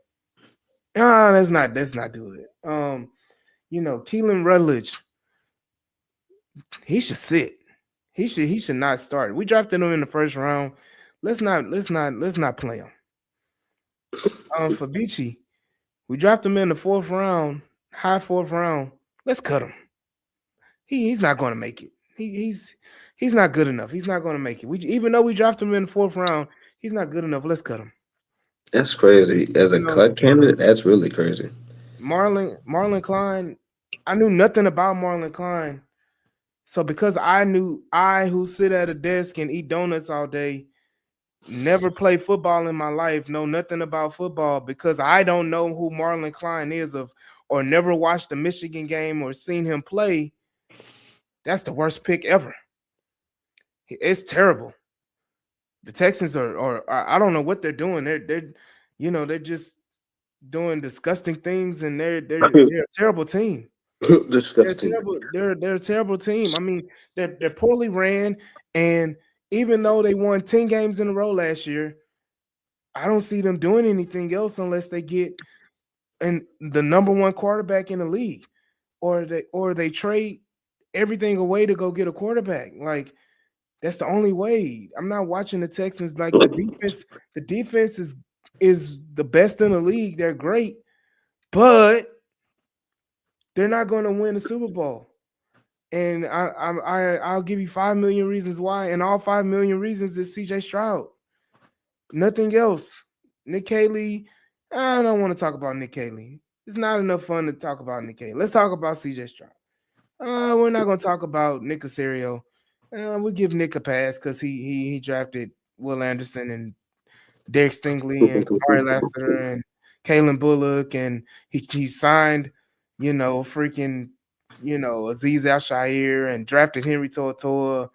Let's not do it. Keelan Rutledge, he should sit. He should not start. We drafted him in the first round. Let's not play him. Fabici, we drafted him in the 4th round, high 4th round. Let's cut him. He's not going to make it. He's not good enough. He's not going to make it. Even though we drafted him in the 4th round, he's not good enough. Let's cut him.
That's crazy. As a cut candidate, that's really crazy.
Marlon Klein, I knew nothing about Marlon Klein. So because I who sit at a desk and eat donuts all day, never play football in my life, know nothing about football, because I don't know who Marlon Klein is or never watched a Michigan game or seen him play, that's the worst pick ever. It's terrible. The Texans are I don't know what they're doing. They're just doing disgusting things, and they're a terrible team.
Disgusting.
They're a terrible team. I mean, they're poorly ran, and even though they won 10 games in a row last year, I don't see them doing anything else unless they get the number 1 quarterback in the league, or they trade everything away to go get a quarterback. Like, that's the only way. I'm not watching the Texans. Like, the defense is the best in the league. They're great, but they're not going to win the Super Bowl. And I'll give you 5 million reasons why, and all 5 million reasons is CJ Stroud. Nothing else. Nick Haley, I don't want to talk about Nick Haley. It's not enough fun to talk about Nick Haley. Let's talk about CJ Stroud. We're not going to talk about Nick Caserio. We'll give Nick a pass because he drafted Will Anderson and Derek Stingley and Kamari Lassiter and Kalen Bullock, and he signed, freaking, Azeez Al-Shaair and drafted Henry To'oTo'o.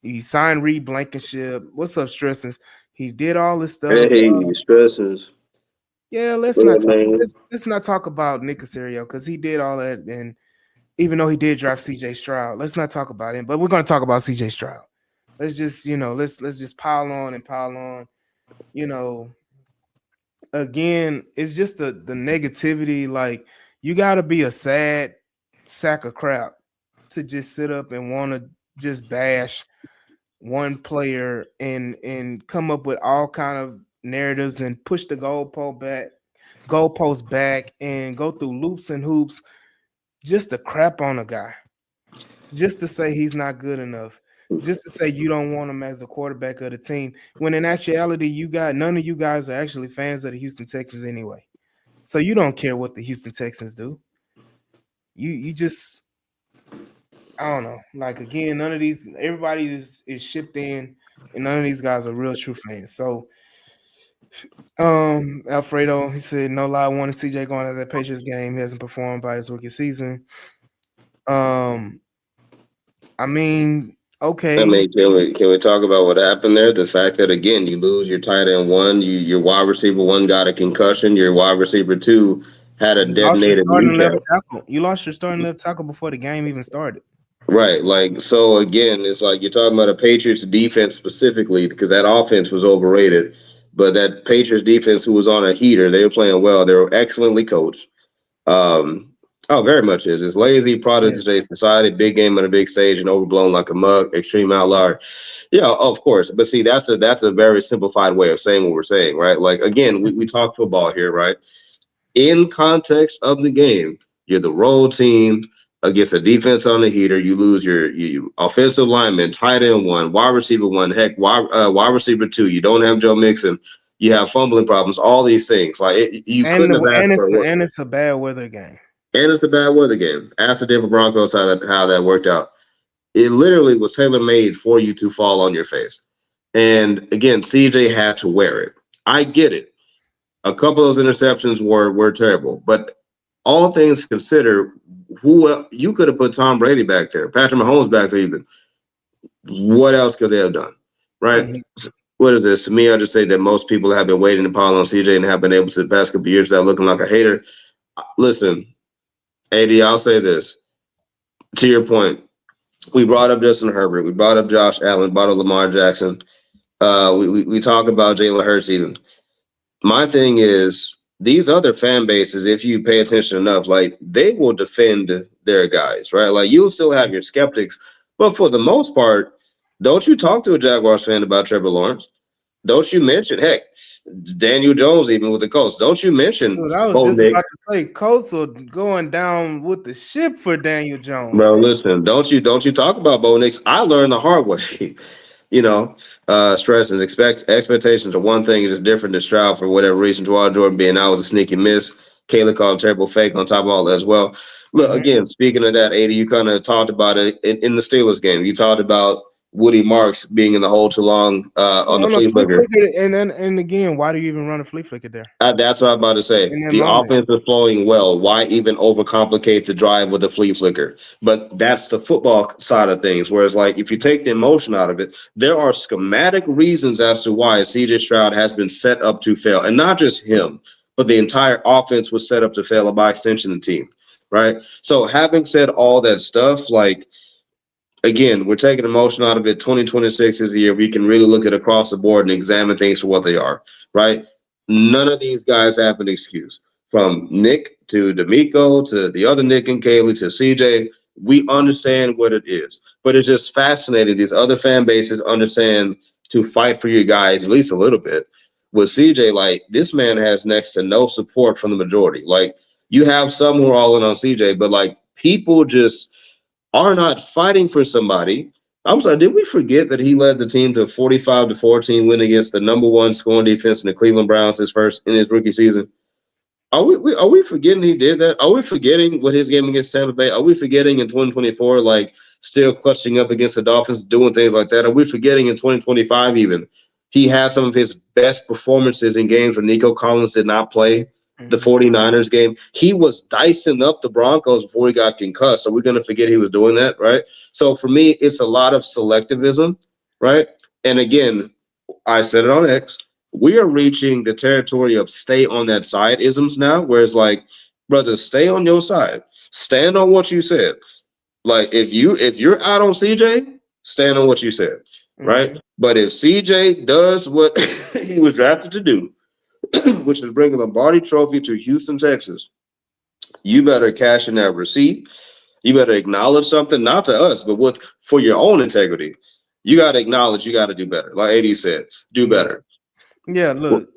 He signed Reed Blankenship. What's up, Stressings? He did all this stuff.
Hey, Stressings.
Yeah, let's not talk about Nick Caserio because he did all that, and even though he did draft CJ Stroud, let's not talk about him. But we're going to talk about CJ Stroud. Let's just, let's just pile on. Again, it's just the negativity. Like, you got to be a sad sack of crap to just sit up and want to just bash one player and come up with all kind of narratives and push the goalpost back and go through loops and hoops just to crap on a guy, just to say he's not good enough, just to say you don't want him as the quarterback of the team, when in actuality none of you guys are actually fans of the Houston Texans anyway. So you don't care what the Houston Texans do. You just, I don't know. Like, again, none of these, everybody is shipped in, and none of these guys are real true fans. So Alfredo, he said, no lie, I wanted CJ going to that Patriots game. He hasn't performed by his rookie season. I mean, okay.
I mean, can we talk about what happened there? The fact that, again, you lose your tight end one, your wide receiver one got a concussion, your wide receiver two had a detonated kneecap.
You lost your starting left tackle before the game even started.
Right. Like, so again, it's like you're talking about a Patriots defense specifically, because that offense was overrated. But that Patriots defense, who was on a heater, they were playing well. They were excellently coached. Very much is. It's lazy, product of today's society, big game on a big stage and overblown like a mug, extreme outlier. Yeah, of course. But see, that's a very simplified way of saying what we're saying, right? Like, again, we talk football here, right? In context of the game, you're the road team against a defense on the heater. You lose your offensive lineman, tight end one, wide receiver one, heck, wide receiver two. You don't have Joe Mixon. You have fumbling problems. All these things, like couldn't have asked for worse.
And it's a bad weather game.
And it's a bad weather game. Ask the Denver Broncos how that worked out. It literally was tailor-made for you to fall on your face. And again, CJ had to wear it. I get it. A couple of those interceptions were terrible, but all things considered, you could have put Tom Brady back there, Patrick Mahomes back there even. What else could they have done, right? Mm-hmm. What is this? To me, I just say that most people have been waiting to pile on CJ and have been able to the past couple of years without looking like a hater. Listen, AD, I'll say this. To your point, we brought up Justin Herbert. We brought up Josh Allen, brought up Lamar Jackson. We talk about Jalen Hurts even. My thing is, these other fan bases, if you pay attention enough, like, they will defend their guys, right? Like, you'll still have your skeptics, but for the most part, don't you talk to a Jaguars fan about Trevor Lawrence? Don't you mention, heck, Daniel Jones even with the Colts? Don't you mention?
Dude, I was just about to say, Colts are going down with the ship for Daniel Jones.
Bro, listen, don't you talk about Bo Nix? I learned the hard way. Stress and expectations are one thing, is just different than Stroud for whatever reason. Jordan being out was a sneaky miss. Kayla called a terrible fake on top of all that as well. Look, again, speaking of that, AD, you kind of talked about it in the Steelers game. You talked about Woody Marks being in the hole too long on the flea flicker.
And again, why do you even run a flea flicker there?
That's what I'm about to say. The offense is flowing well. Why even overcomplicate the drive with a flea flicker? But that's the football side of things. Whereas, like, if you take the emotion out of it, there are schematic reasons as to why CJ Stroud has been set up to fail. And not just him, but the entire offense was set up to fail, and by extension, the team. Right? So having said all that stuff, like, again, we're taking emotion out of it. 2026 is the year we can really look at across the board and examine things for what they are, right? None of these guys have an excuse. From Nick to D'Amico to the other Nick and Kaylee to CJ, We understand what it is, but it's just fascinating. These other fan bases understand to fight for you guys at least a little bit. With CJ, like this man has next to no support from the majority. Like you have some who are all in on CJ, but like people just are not fighting for somebody. I'm sorry, did we forget that he led the team to a 45-14 win against the number one scoring defense in the Cleveland Browns his rookie season? Are we forgetting he did that? Are we forgetting what his game against Tampa Bay? Are we forgetting in 2024, like still clutching up against the Dolphins, doing things like that? Are we forgetting in 2025 even he had some of his best performances in games where Nico Collins did not play? The 49ers game, he was dicing up the Broncos before he got concussed. So we're going to forget he was doing that, right? So for me, it's a lot of selectivism, right? And again, I said it on X. We are reaching the territory of stay on that side isms now, where it's like, brother, stay on your side. Stand on what you said. Like if you're out on CJ, stand on what you said, right? But if CJ does what he was drafted to do, which is bring a Lombardi trophy to Houston, Texas, you better cash in that receipt. You better acknowledge something, not to us, but for your own integrity. You got to acknowledge you got to do better. Like AD said, do better.
Yeah, look,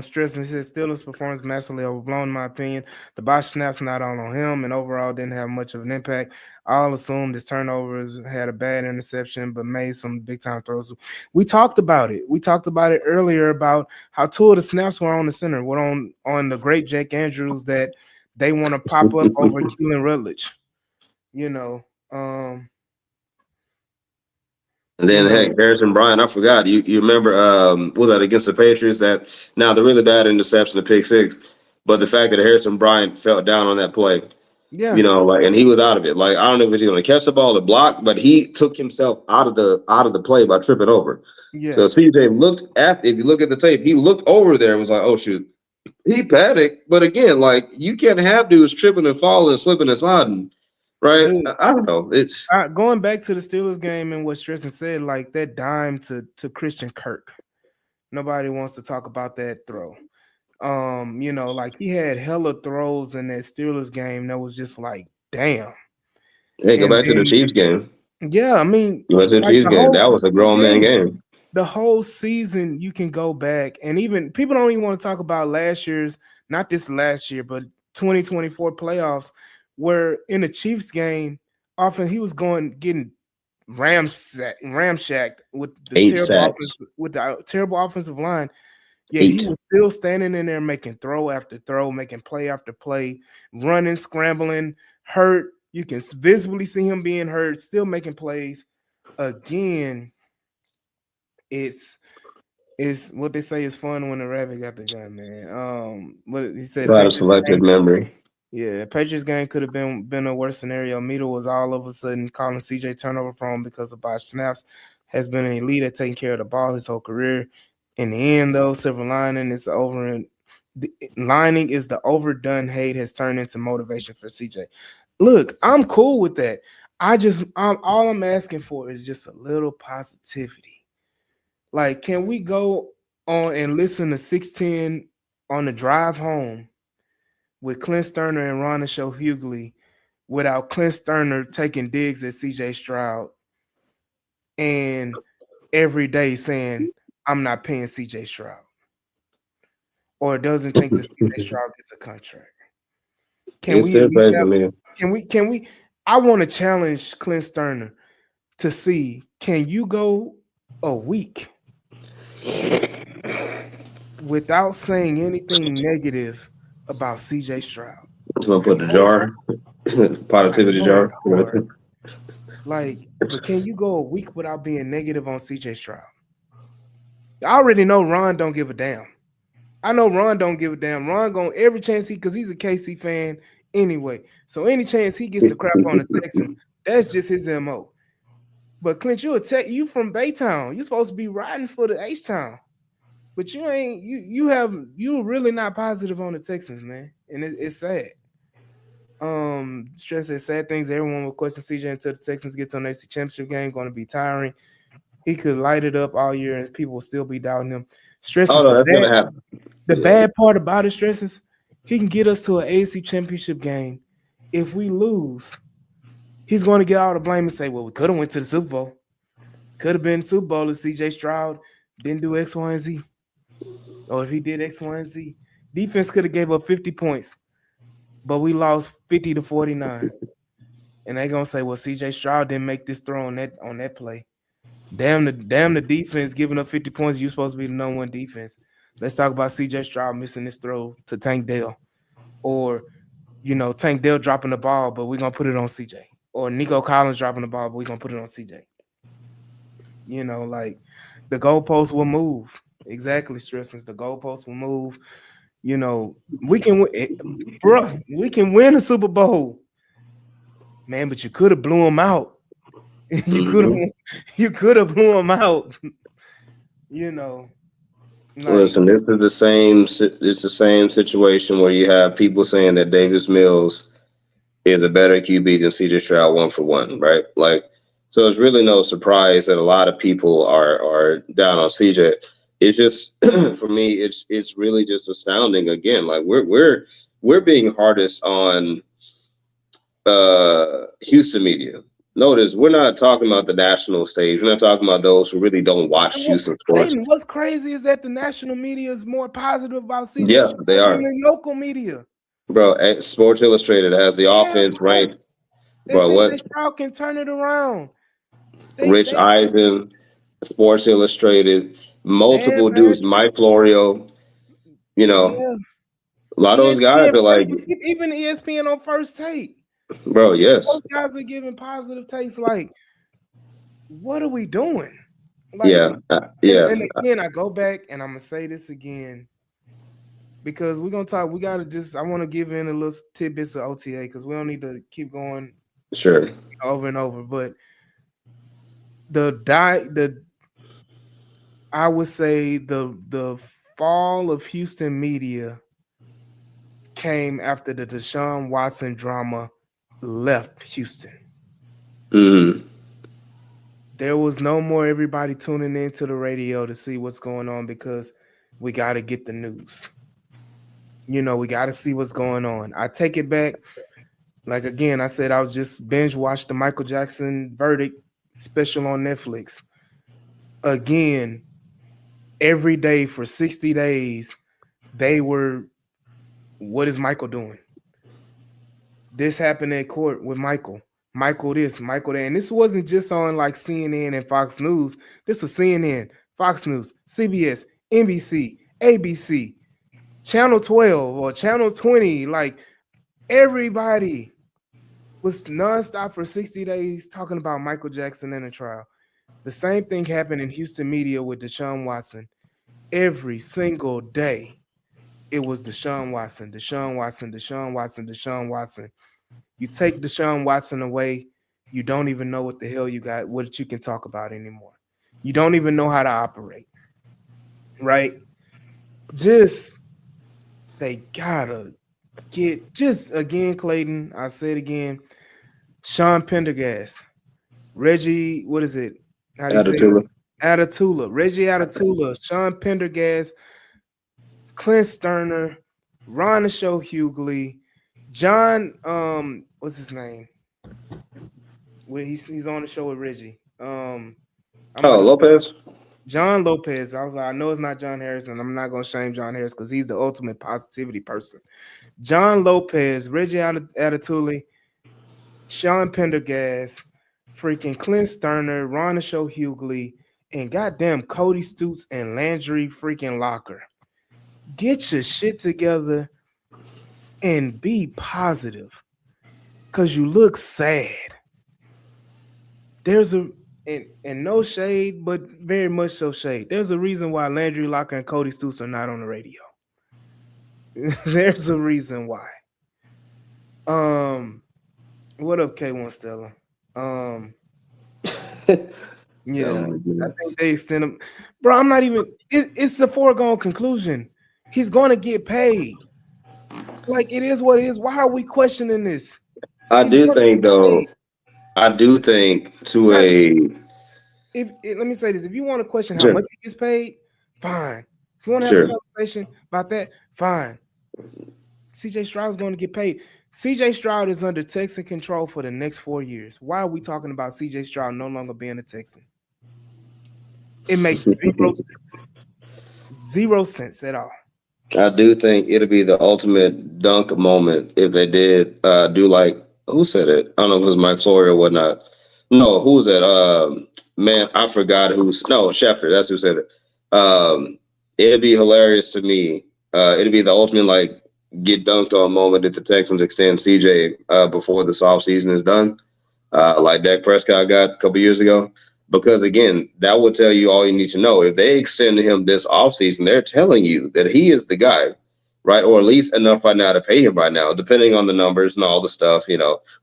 stressing his Steelers' performance massively overblown, in my opinion. The botch snaps not all on him, and overall didn't have much of an impact. I'll assume his turnovers had a bad interception, but made some big time throws. We talked about it. We talked about it earlier about how two of the snaps were on the center, were on the great Jake Andrews that they want to pop up over Keelan Rutledge. You know.
And then heck, Harrison Bryant, I forgot. You remember was that against the Patriots that now the really bad interception, the pick six, but the fact that Harrison Bryant fell down on that play. Yeah. You know, like and he was out of it. Like I don't know if he's gonna catch the ball or block, but he took himself out of the play by tripping over. Yeah. So CJ looked at if you look at the tape, he looked over there and was like, oh shoot. He panicked, but again, like you can't have dudes tripping and falling and slipping and sliding. Right, dude, I don't know. It's
going back to the Steelers game and what Stresson said, like that dime to Christian Kirk. Nobody wants to talk about that throw. You know, like he had hella throws in that Steelers game that was just like, damn.
Hey, go back to the Chiefs game.
Yeah, I mean,
you went to the Chiefs game. That was a grown man game.
The whole season, you can go back, and even people don't even want to talk about last year's, not this last year, but 2024 playoffs. Where in the Chiefs game, often he was getting ramshacked with the terrible offensive line. Yeah, he was still standing in there making throw after throw, making play after play, running, scrambling, hurt. You can visibly see him being hurt, still making plays. Again, it's what they say is fun when the rabbit got the gun, man. What he said,
a lot of selective memory.
Yeah, Patriots game could have been a worse scenario. Meter was all of a sudden calling CJ turnover prone because of botched snaps. Has been an elite at taking care of the ball his whole career. In the end, though, silver lining is the overdone hate has turned into motivation for CJ. Look, I'm cool with that. All I'm asking for is just a little positivity. Like, can we go on and listen to 610 on the drive home with Clint Sterner and Ron Show Hughley without Clint Sterner taking digs at CJ Stroud and every day saying, I'm not paying CJ Stroud, or doesn't think that CJ Stroud gets a contract? Can we I want to challenge Clint Sterner to see, can you go a week without saying anything negative about CJ Stroud?
I'm gonna put the jar, positivity jar.
Like, but can you go a week without being negative on CJ Stroud? I already know Ron don't give a damn. I know Ron don't give a damn. Ron going every chance because he's a KC fan anyway. So any chance he gets the crap on the Texans, that's just his MO. But Clint, you from Baytown. You're supposed to be riding for the H-Town. But you ain't, you're really not positive on the Texans, man. And it's sad. Stress said sad things. Everyone will question CJ until the Texans get to an AFC Championship game. Going to be tiring. He could light it up all year and people will still be doubting him. Stress
that's gonna happen.
The bad part about it, Stress, is he can get us to an AFC Championship game. If we lose, he's going to get all the blame and say, well, we could have went to the Super Bowl. Could have been Super Bowl if CJ Stroud didn't do X, Y, and Z. Or if he did X, Y, and Z. Defense could have gave up 50 points, but we lost 50-49. And they're gonna say, well, CJ Stroud didn't make this throw on that play. Damn the defense giving up 50 points. You're supposed to be the number one defense. Let's talk about CJ Stroud missing this throw to Tank Dell. Or, Tank Dell dropping the ball, but we're gonna put it on CJ. Or Nico Collins dropping the ball, but we're gonna put it on CJ. Like the goalposts will move. Exactly, Stressings. The goalposts will move. We can win, bro. We can win a Super Bowl. Man, but you could have blew him out. you could have blew him out.
Listen, this is the same. It's the same situation where you have people saying that Davis Mills is a better QB than CJ Stroud 1-for-1, right? Like, so it's really no surprise that a lot of people are down on CJ. It's just for me, it's really just astounding. Again, like we're being hardest on Houston media. Notice we're not talking about the national stage. We're not talking about those who really don't watch Houston sports.
What's crazy is that the national media is more positive about CJ
Yeah, they are.
than the local media.
Bro, Sports Illustrated has the offense ranked. Bro, what?
Stroud can turn it around.
Rich Eisen, Sports Illustrated, multiple dudes, Mike Florio. A lot of those guys are like,
even ESPN on First Take.
Bro, yes.
Those guys are giving positive takes. Like, what are we doing? Like,
yeah.
And again, I go back and I'm gonna say this again because we're gonna talk. We gotta I want to give in a little tidbits of OTA because we don't need to keep going.
Sure.
Over and over, but I would say the fall of Houston media came after the Deshaun Watson drama left Houston.
Mm-hmm.
There was no more everybody tuning into the radio to see what's going on because we got to get the news. We got to see what's going on. I take it back. Like, again, I said I was just binge watched the Michael Jackson verdict special on Netflix. Again, every day for 60 days, they were, what is Michael doing? This happened at court with Michael. Michael this, Michael that. And this wasn't just on like CNN and Fox News. This was CNN, Fox News, CBS, NBC, ABC, Channel 12 or Channel 20. Like, everybody was nonstop for 60 days talking about Michael Jackson in the trial. The same thing happened in Houston media with Deshaun Watson. Every single day, it was Deshaun Watson, Deshaun Watson, Deshaun Watson, Deshaun Watson. You take Deshaun Watson away, you don't even know what the hell you got, what you can talk about anymore. You don't even know how to operate, right? They gotta get, again, Clayton, I say it again, Sean Pendergast, Reggie, what is it? How do you say it? Atatula, Reggie Atatula, Sean Pendergast, Clint Sterner, Ron the Show Hughley, John, what's his name? He's on the show with Reggie.
Lopez.
John Lopez. I was like, I know it's not John Harris, and I'm not gonna shame John Harris because he's the ultimate positivity person. John Lopez, Reggie Atatula, Sean Pendergast, freaking Clint Sterner, Ron the Show Hughley, and goddamn Cody Stutes and Landry freaking Locker. Get your shit together and be positive because you look sad. There's and no shade, but very much so shade. There's a reason why Landry Locker and Cody Stutes are not on the radio. There's a reason why. What up, K1 Stella? Yeah, I think they extend him. Bro, I'm not even. It's a foregone conclusion. He's going to get paid. Like, it is what it is. Why are we questioning this?
I do think
let me say this. If you want to question how
Sure.
much he gets paid, fine. If you want to have
Sure.
a conversation about that, fine. CJ Stroud's going to get paid. CJ Stroud is under Texan control for the next 4 years. Why are we talking about CJ Stroud no longer being a Texan? It makes zero sense. 0 sense at all.
I do think it'll be the ultimate dunk moment if they did do like who said it? I don't know if it was Mike Flory or whatnot. No, who was that? Man, I forgot who's no Schefter. That's who said it. It'd be hilarious to me. It'd be the ultimate like get dunked on moment if the Texans extend CJ before this offseason is done, like Dak Prescott got a couple years ago. Because again, that will tell you all you need to know. If they extend him this offseason, they're telling you that he is the guy, right? Or at least enough right now to pay him right now, depending on the numbers and all the stuff,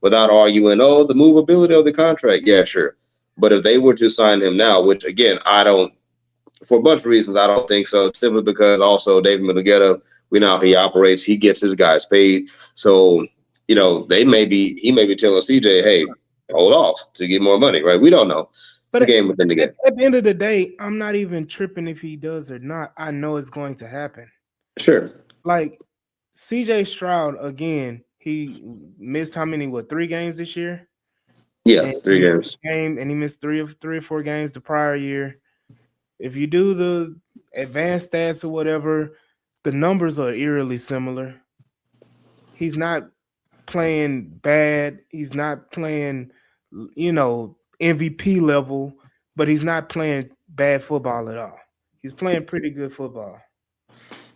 without arguing, oh, the movability of the contract. Yeah, sure. But if they were to sign him now, which again, I don't, for a bunch of reasons, I don't think so. Simply because also David Milugeta, we know how he operates. He gets his guys paid. So, he may be telling CJ, hey, hold off to get more money, right? We don't know.
But
Game within the game.
At the end of the day, I'm not even tripping if he does or not. I know it's going to happen.
Sure.
Like CJ Stroud, again, he missed how many? 3 games this year?
Yeah, 3 games.
And he missed three or four games the prior year. If you do the advanced stats or whatever, the numbers are eerily similar. He's not playing bad. He's not playing, MVP level, but he's not playing bad football at all. He's playing pretty good football.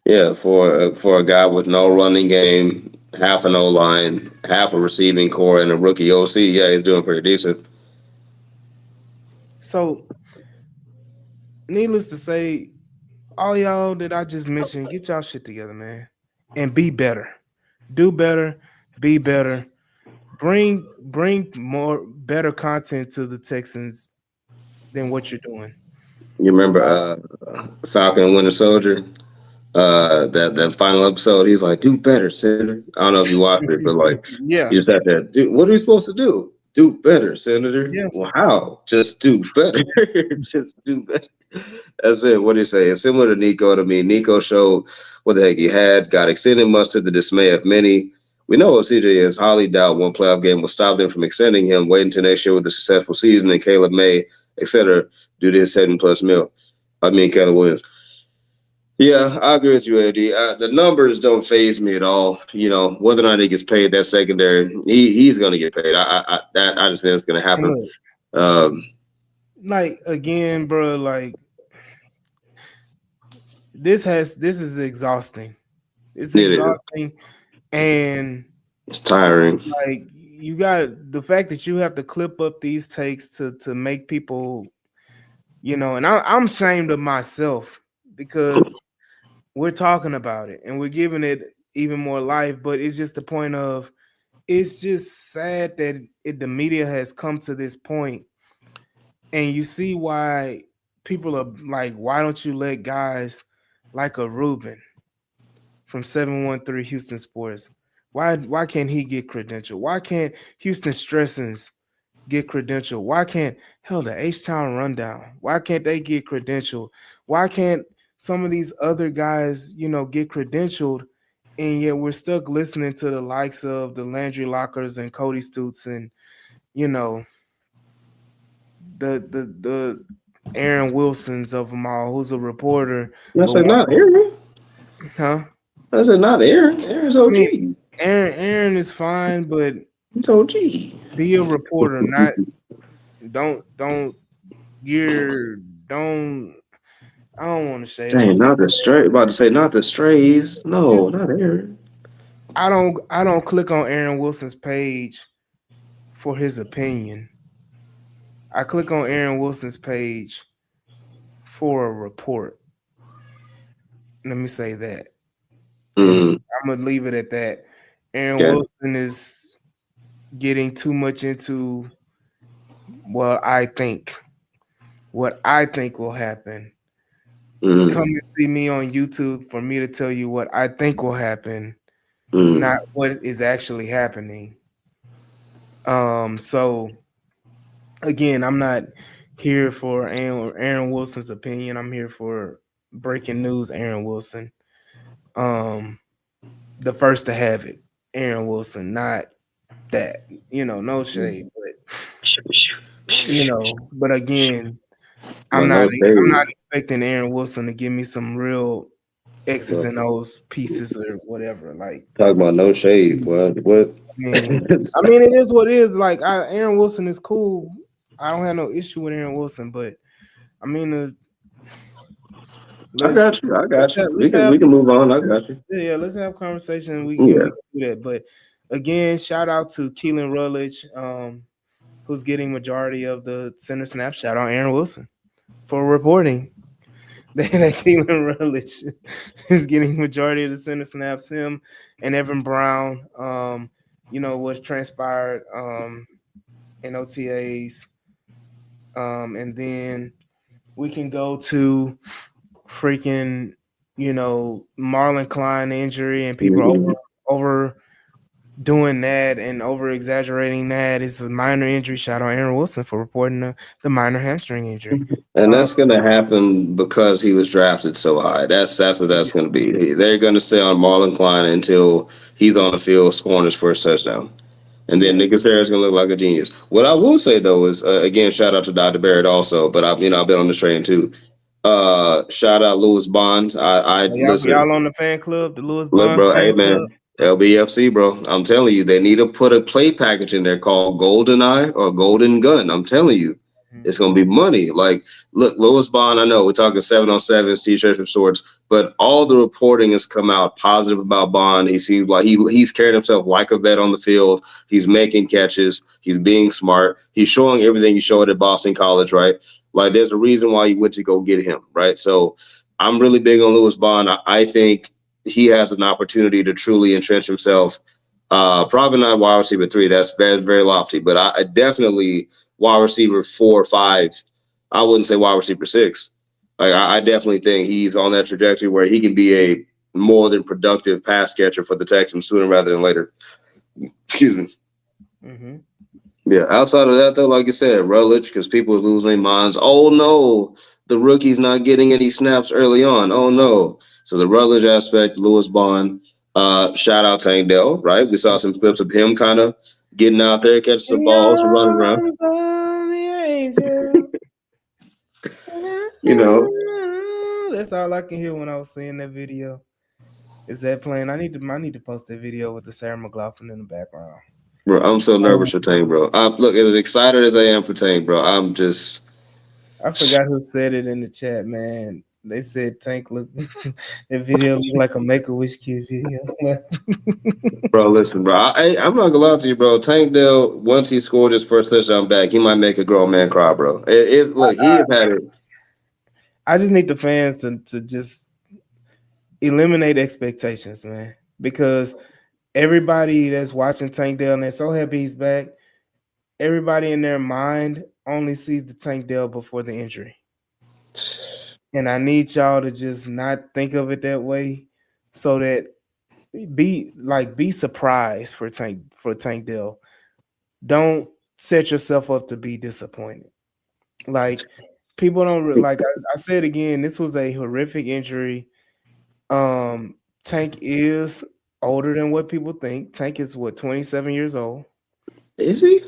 Yeah, for a guy with no running game, half an O-line, half a receiving core, and a rookie OC, yeah, he's doing pretty decent.
So, needless to say, all y'all that I just mentioned, get y'all shit together, man, and be better. Do better, be better. Bring more better content to the Texans than what you're doing.
You remember Falcon and Winter Soldier? That final episode, he's like, do better, Senator. I don't know if you watched it, but like,
yeah,
you sat there, dude, what are we supposed to do? Do better, Senator.
Yeah.
Well, how? Just do better. Just do better. That's it. What do you say? It's similar to Nico to me. Nico showed what the heck he had, got extended much to the dismay of many. We know what CJ is. Highly doubt one playoff game will stop them from extending him. Wait until next year with a successful season and Caleb May, etc. do this 7+ mil. Caleb Williams. Yeah, I agree with you, Eddie. The numbers don't faze me at all. Whether or not he gets paid, that's secondary. He's going to get paid. I just think it's going to happen.
Like again, bro. Like this is exhausting. It's exhausting, and
it's tiring.
Like you got the fact that you have to clip up these takes to make people, and I'm ashamed of myself because we're talking about it and we're giving it even more life, but it's just the point of it's just sad that the media has come to this point, and you see why people are like, why don't you let guys like a Ruben from 713 Houston Sports? Why can't he get credential? Why can't Houston Stressings get credential? Why can't the H-Town Rundown? Why can't they get credential? Why can't some of these other guys, get credentialed, and yet we're stuck listening to the likes of the Landry Lockers and Cody Stutes and the Aaron Wilsons of them all, who's a reporter.
I said not Aaron.
Huh?
I said not Aaron. Aaron's OG.
Aaron is fine, but
it's OG.
Be a reporter, not don't. I don't want to say.
Dang, not the stray. About to say not the strays. No, not Aaron.
I don't click on Aaron Wilson's page for his opinion. I click on Aaron Wilson's page for a report. Let me say that. I'm gonna leave it at that. Aaron Wilson is getting too much into what I think will happen. Come and see me on YouTube for me to tell you what I think will happen, not what is actually happening. So again, I'm not here for Aaron Wilson's opinion. I'm here for breaking news. Aaron Wilson, the first to have it. Aaron Wilson, not that. No shade, but again, I'm
no
not
shade.
expecting Aaron Wilson to give me some real X's and O's pieces or whatever. Like,
Talk about no shade. What?
I mean, it is what it is. Like, Aaron Wilson is cool. I don't have no issue with Aaron Wilson, but I mean,
I got you. We can move on. I got you.
Yeah, let's have a conversation. We
Yeah.
can do that. But again, shout out to Keelan Rutledge, who's getting majority of the center snaps. Shout out Aaron Wilson for reporting that Keelan Rutledge is getting majority of the center snaps. Him and Evan Brown, what transpired in OTAs. And then we can go to freaking, Marlon Klein injury and people over doing that and over exaggerating that. It's a minor injury. Shout out Aaron Wilson for reporting the minor hamstring injury.
And that's going to happen because he was drafted so high. That's what that's going to be. They're going to stay on Marlon Klein until he's on the field scoring his first touchdown. And then Nick Cassera is going to look like a genius. What I will say, though, is, again, shout out to Dr. Barrett also, but I've been on this train, too. Shout out Louis Bond. Listen,
y'all on the fan club, the Louis Bond
bro,
fan
hey, man.
club?
LBFC, bro. I'm telling you, they need to put a play package in there called Golden Eye or Golden Gun. I'm telling you, it's going to be money. Like, look, Louis Bond, I know we're talking 7-on-7, T-shirts of sorts, but all the reporting has come out positive about Bond. He seems like he's carrying himself like a vet on the field. He's making catches. He's being smart. He's showing everything he showed at Boston College, right? Like, there's a reason why you went to go get him, right? So I'm really big on Louis Bond. I think he has an opportunity to truly entrench himself. Probably not wide receiver 3. That's very, very lofty, but I definitely wide receiver 4 or 5. I wouldn't say wide receiver 6. Like, I definitely think he's on that trajectory where he can be a more than productive pass catcher for the Texans sooner rather than later. Excuse me.
Mm-hmm.
Yeah. Outside of that, though, like I said, Rutledge, because people are losing their minds. Oh no, the rookie's not getting any snaps early on. Oh no. So the Rutledge aspect, Louis Bond, shout out Tank Dell, right? We saw some clips of him kind of getting out there, catching some balls and running around.
That's all I can hear when I was seeing that video. Is that playing? I need to post that video with the Sarah McLaughlin in the background.
Bro, I'm so nervous for Tank, bro. Look, as excited as I am for Tank, bro, I
forgot who said it in the chat, man. They said Tank look that video looked like a Make-A-Wish kid video.
Bro, listen, bro. I'm not gonna lie to you, bro. Tank Dell, once he scored his first touchdown back, he might make a grown man cry, bro. Look, he has had it.
I just need the fans to just eliminate expectations, man, because everybody that's watching Tank Dell and they're so happy he's back, everybody in their mind only sees the Tank Dell before the injury. And I need y'all to just not think of it that way, so that be surprised for Tank Dell. Don't set yourself up to be disappointed. Like, people don't like. I said again, this was a horrific injury. Tank is older than what people think. Tank is 27 years old.
Is he?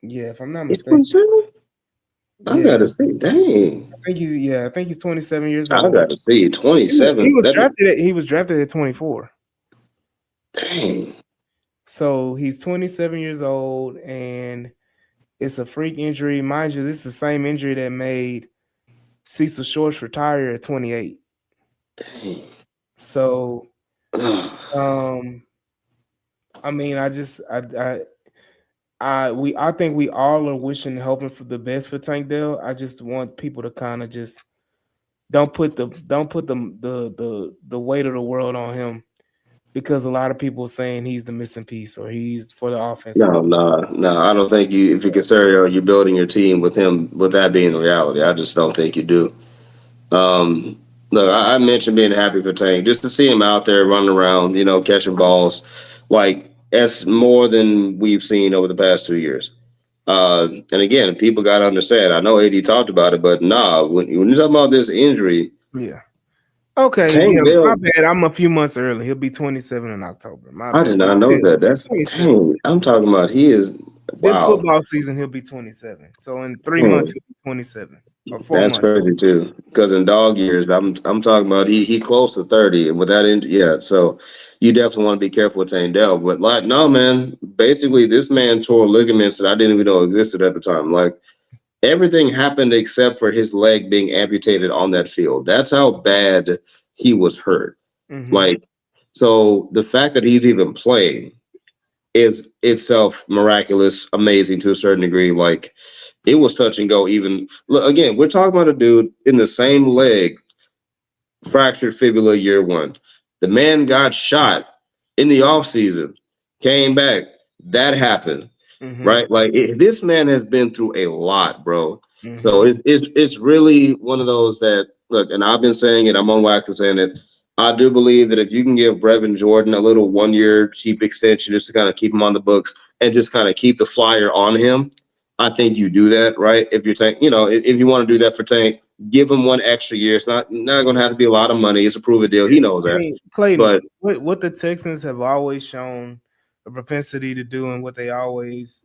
Yeah, if I'm not mistaken.
I gotta see. Dang.
I think he's 27 years old.
I gotta see 27.
He was drafted at 24.
Dang.
So he's 27 years old, and it's a freak injury. Mind you, this is the same injury that made Cecil Shorts retire at 28.
Dang.
So, I mean, I think we all are wishing and hoping for the best for Tank Dell. I just want people to kind of just don't put the weight of the world on him, because a lot of people are saying he's the missing piece or he's for the offense.
No. I don't think if you consider you're building your team with him, with that being the reality, I just don't think you do. Look, I mentioned being happy for Tank, just to see him out there running around, catching balls. Like, that's more than we've seen over the past 2 years. And again, people got to understand. I know AD talked about it, but when you're talking about this injury,
Okay,
Tank
yeah, my
Dell.
bad. I'm a few months early. He'll be 27 in October. My
I
bad.
did
But
not know
still,
that. That's
27.
dang. I'm talking about he is
This
wow.
football season, he'll be 27. So in 3 months,
Dang.
he'll be 27 or 4
That's
months.
crazy too. Because in dog years, I'm talking about he close to 30 and with that yeah. So you definitely want to be careful with Tank Dell. But like no man, basically this man tore ligaments that I didn't even know existed at the time. Like everything happened except for his leg being amputated on that field. That's how bad he was hurt.
Mm-hmm.
Like so the fact that he's even playing is itself miraculous, amazing to a certain degree. Like it was touch and go. Even look again, we're talking about a dude in the same leg, fractured fibula year one. The man got shot in the off season, came back. That happened,
Mm-hmm.
right? Like this man has been through a lot, bro. So
Mm-hmm.
it's really one of those that look, and I've been saying it. I'm on wax to saying it. I do believe that if you can give Brevin Jordan a little 1 year cheap extension just to kind of keep him on the books and just kind of keep the flyer on him, I think you do that, right? If you're Tank, if you want to do that for Tank, give him 1 extra year. It's not going to have to be a lot of money. It's a prove it deal. He knows
I
that.
mean, Clayton,
But
what the Texans have always shown a propensity to do, and what they always,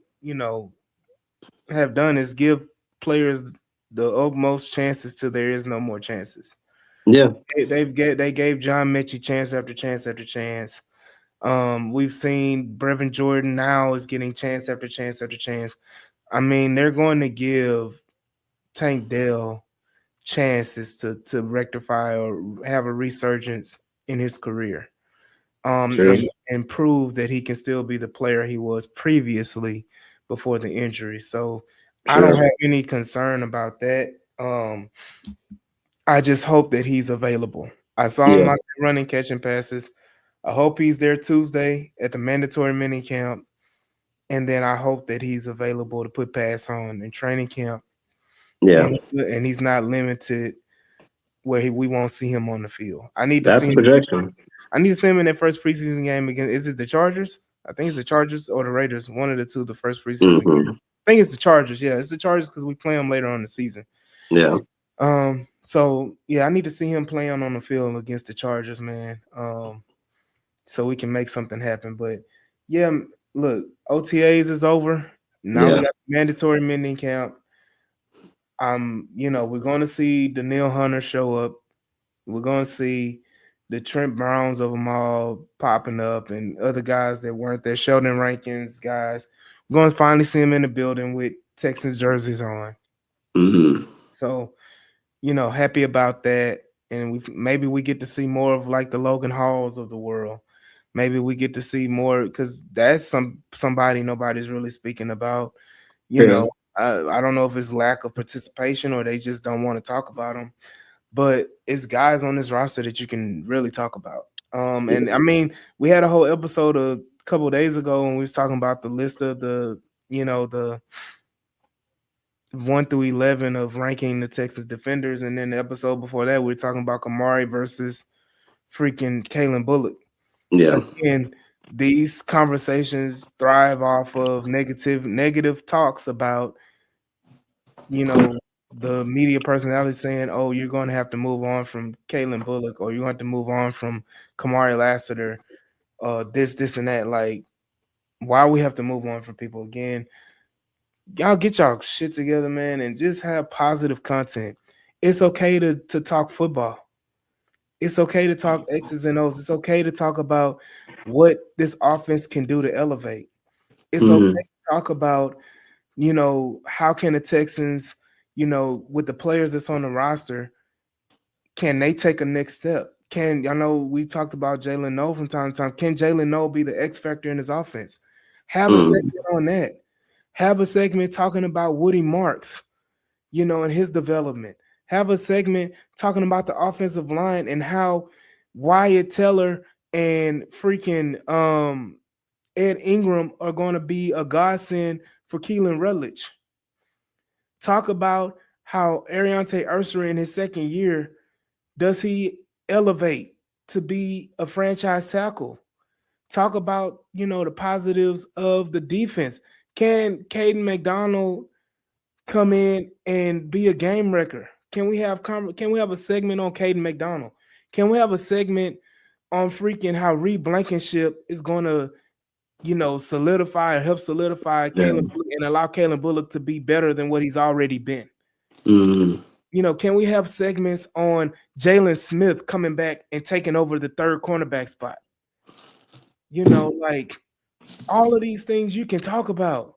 have done is give players the utmost chances till there is no more chances.
yeah,
They gave John Mechie chance after chance after chance. We've seen Brevin Jordan now is getting chance after chance after chance. I mean, they're going to give Tank Dell chances to rectify or have a resurgence in his career.
sure.
And prove that he can still be the player he was previously before the injury. So I don't
Sure.
have any concern about that. I just hope that he's available. I saw him
Yeah.
out there running, catching passes. I hope he's there Tuesday at the mandatory mini camp. And then I hope that he's available to put pass on in training camp.
Yeah.
And he's not limited where we won't see him on the field. I need to
That's
see him.
projection.
I need to see him in that first preseason game again. Is it the Chargers? I think it's the Chargers or the Raiders. One of the two, the first preseason game.
Hmm.
I think it's the Chargers. Yeah, it's the Chargers because we play them later on in the season.
Yeah.
So yeah, I need to see him playing on the field against the Chargers, man. So we can make something happen. But yeah, look, OTAs is over. Now we
Yeah.
got mandatory mini camp. We're going to see Daniil Hunter show up. We're going to see the Trent Browns of them all popping up and other guys that weren't there, Sheldon Rankins guys. We're going to finally see them in the building with Texans jerseys on.
Hmm.
So, happy about that. And maybe we get to see more of like the Logan Halls of the world. Maybe we get to see more because that's somebody nobody's really speaking about.
Yeah.
I don't know if it's lack of participation or they just don't want to talk about them. But it's guys on this roster that you can really talk about. And I mean, we had a whole episode a couple of days ago when we was talking about the list of the 1 through 11 of ranking the Texas defenders, and then the episode before that we were talking about Kamari versus freaking Kalen Bullock.
Yeah.
Again, these conversations thrive off of negative talks about the media personality saying, "Oh, you're going to have to move on from Kalen Bullock, or you have to move on from Kamari Lassiter, this, and that." Like, why we have to move on from people again? Y'all get y'all shit together, man, and just have positive content. It's okay to talk football. It's okay to talk X's and O's. It's okay to talk about what this offense can do to elevate. It's okay
Hmm.
to talk about how can the Texans, with the players that's on the roster, can they take a next step? I know we talked about Jalen Noel from time to time. Can Jalen Noel be the X factor in his offense? Have a segment on that. Have a segment talking about Woody Marks, and his development. Have a segment talking about the offensive line and how Wyatt Teller and freaking Ed Ingram are going to be a godsend for Keelan Rutledge. Talk about how Ariante Ursa in his second year, does he elevate to be a franchise tackle? Talk about, the positives of the defense. Can Caden McDonald come in and be a game wrecker? Can we have a segment on Caden McDonald? Can we have a segment on freaking how Reed Blankenship is going to, help solidify Caleb Bullock and allow Caleb Bullock to be better than what he's already been? Can we have segments on Jalen Smith coming back and taking over the third cornerback spot? Like all of these things you can talk about.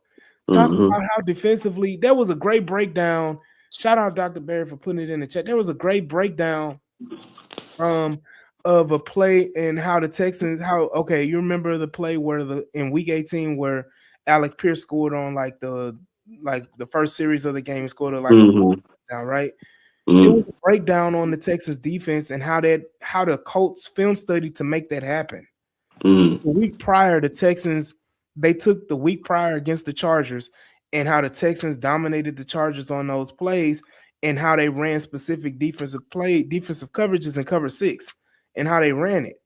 Talk about how defensively, there was a great breakdown. Shout out Dr. Barry for putting it in the chat. There was a great breakdown of a play and how the Texans, you remember the play where in week 18 where Alec Pierce scored on the first series of the game, scored a touchdown, right? It was a breakdown on the Texans defense and how the Colts film study to make that happen. The week prior, the Texans, they took the week prior against the Chargers and how the Texans dominated the Chargers on those plays and how they ran specific defensive coverages in cover 6 and how they ran it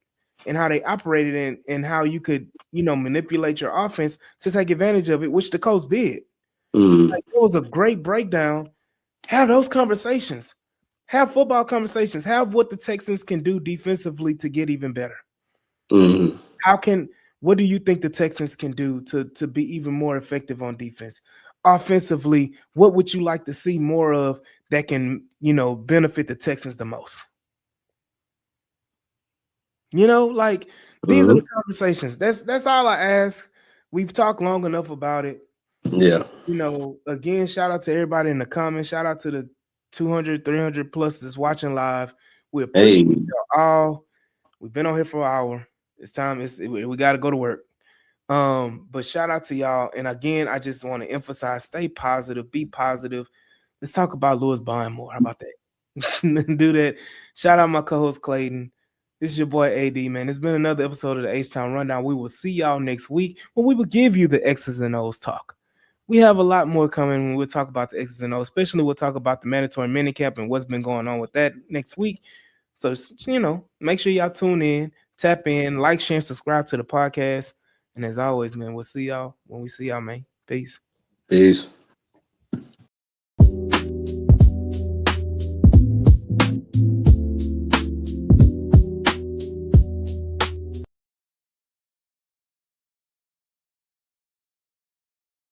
and how they operated and how you could, manipulate your offense to take advantage of it, which the Colts did. It was a great breakdown. Have those conversations. Have football conversations. Have what the Texans can do defensively to get even better. What do you think the Texans can do to be even more effective on defense? Offensively, what would you like to see more of that can, benefit the Texans the most? These are the conversations. That's all I ask. We've talked long enough about it.
Yeah.
Again, shout out to everybody in the comments. Shout out to the 200, 300 plus that's watching live. We appreciate y'all all. We've been on here for an hour. It's time. We got to go to work. But shout out to y'all. And again, I just want to emphasize, stay positive, be positive. Let's talk about Lewis Bond more. How about that? Do that. Shout out my co-host Clayton. This is your boy AD, man. It's been another episode of the H-Town Rundown. We will see y'all next week when we will give you the X's and O's talk. We have a lot more coming when we'll talk about the X's and O's, especially we'll talk about the mandatory minicamp and what's been going on with that next week. So, make sure y'all tune in, tap in, like, share, and subscribe to the podcast. And as always, man, we'll see y'all when we see y'all, man. Peace.
Peace.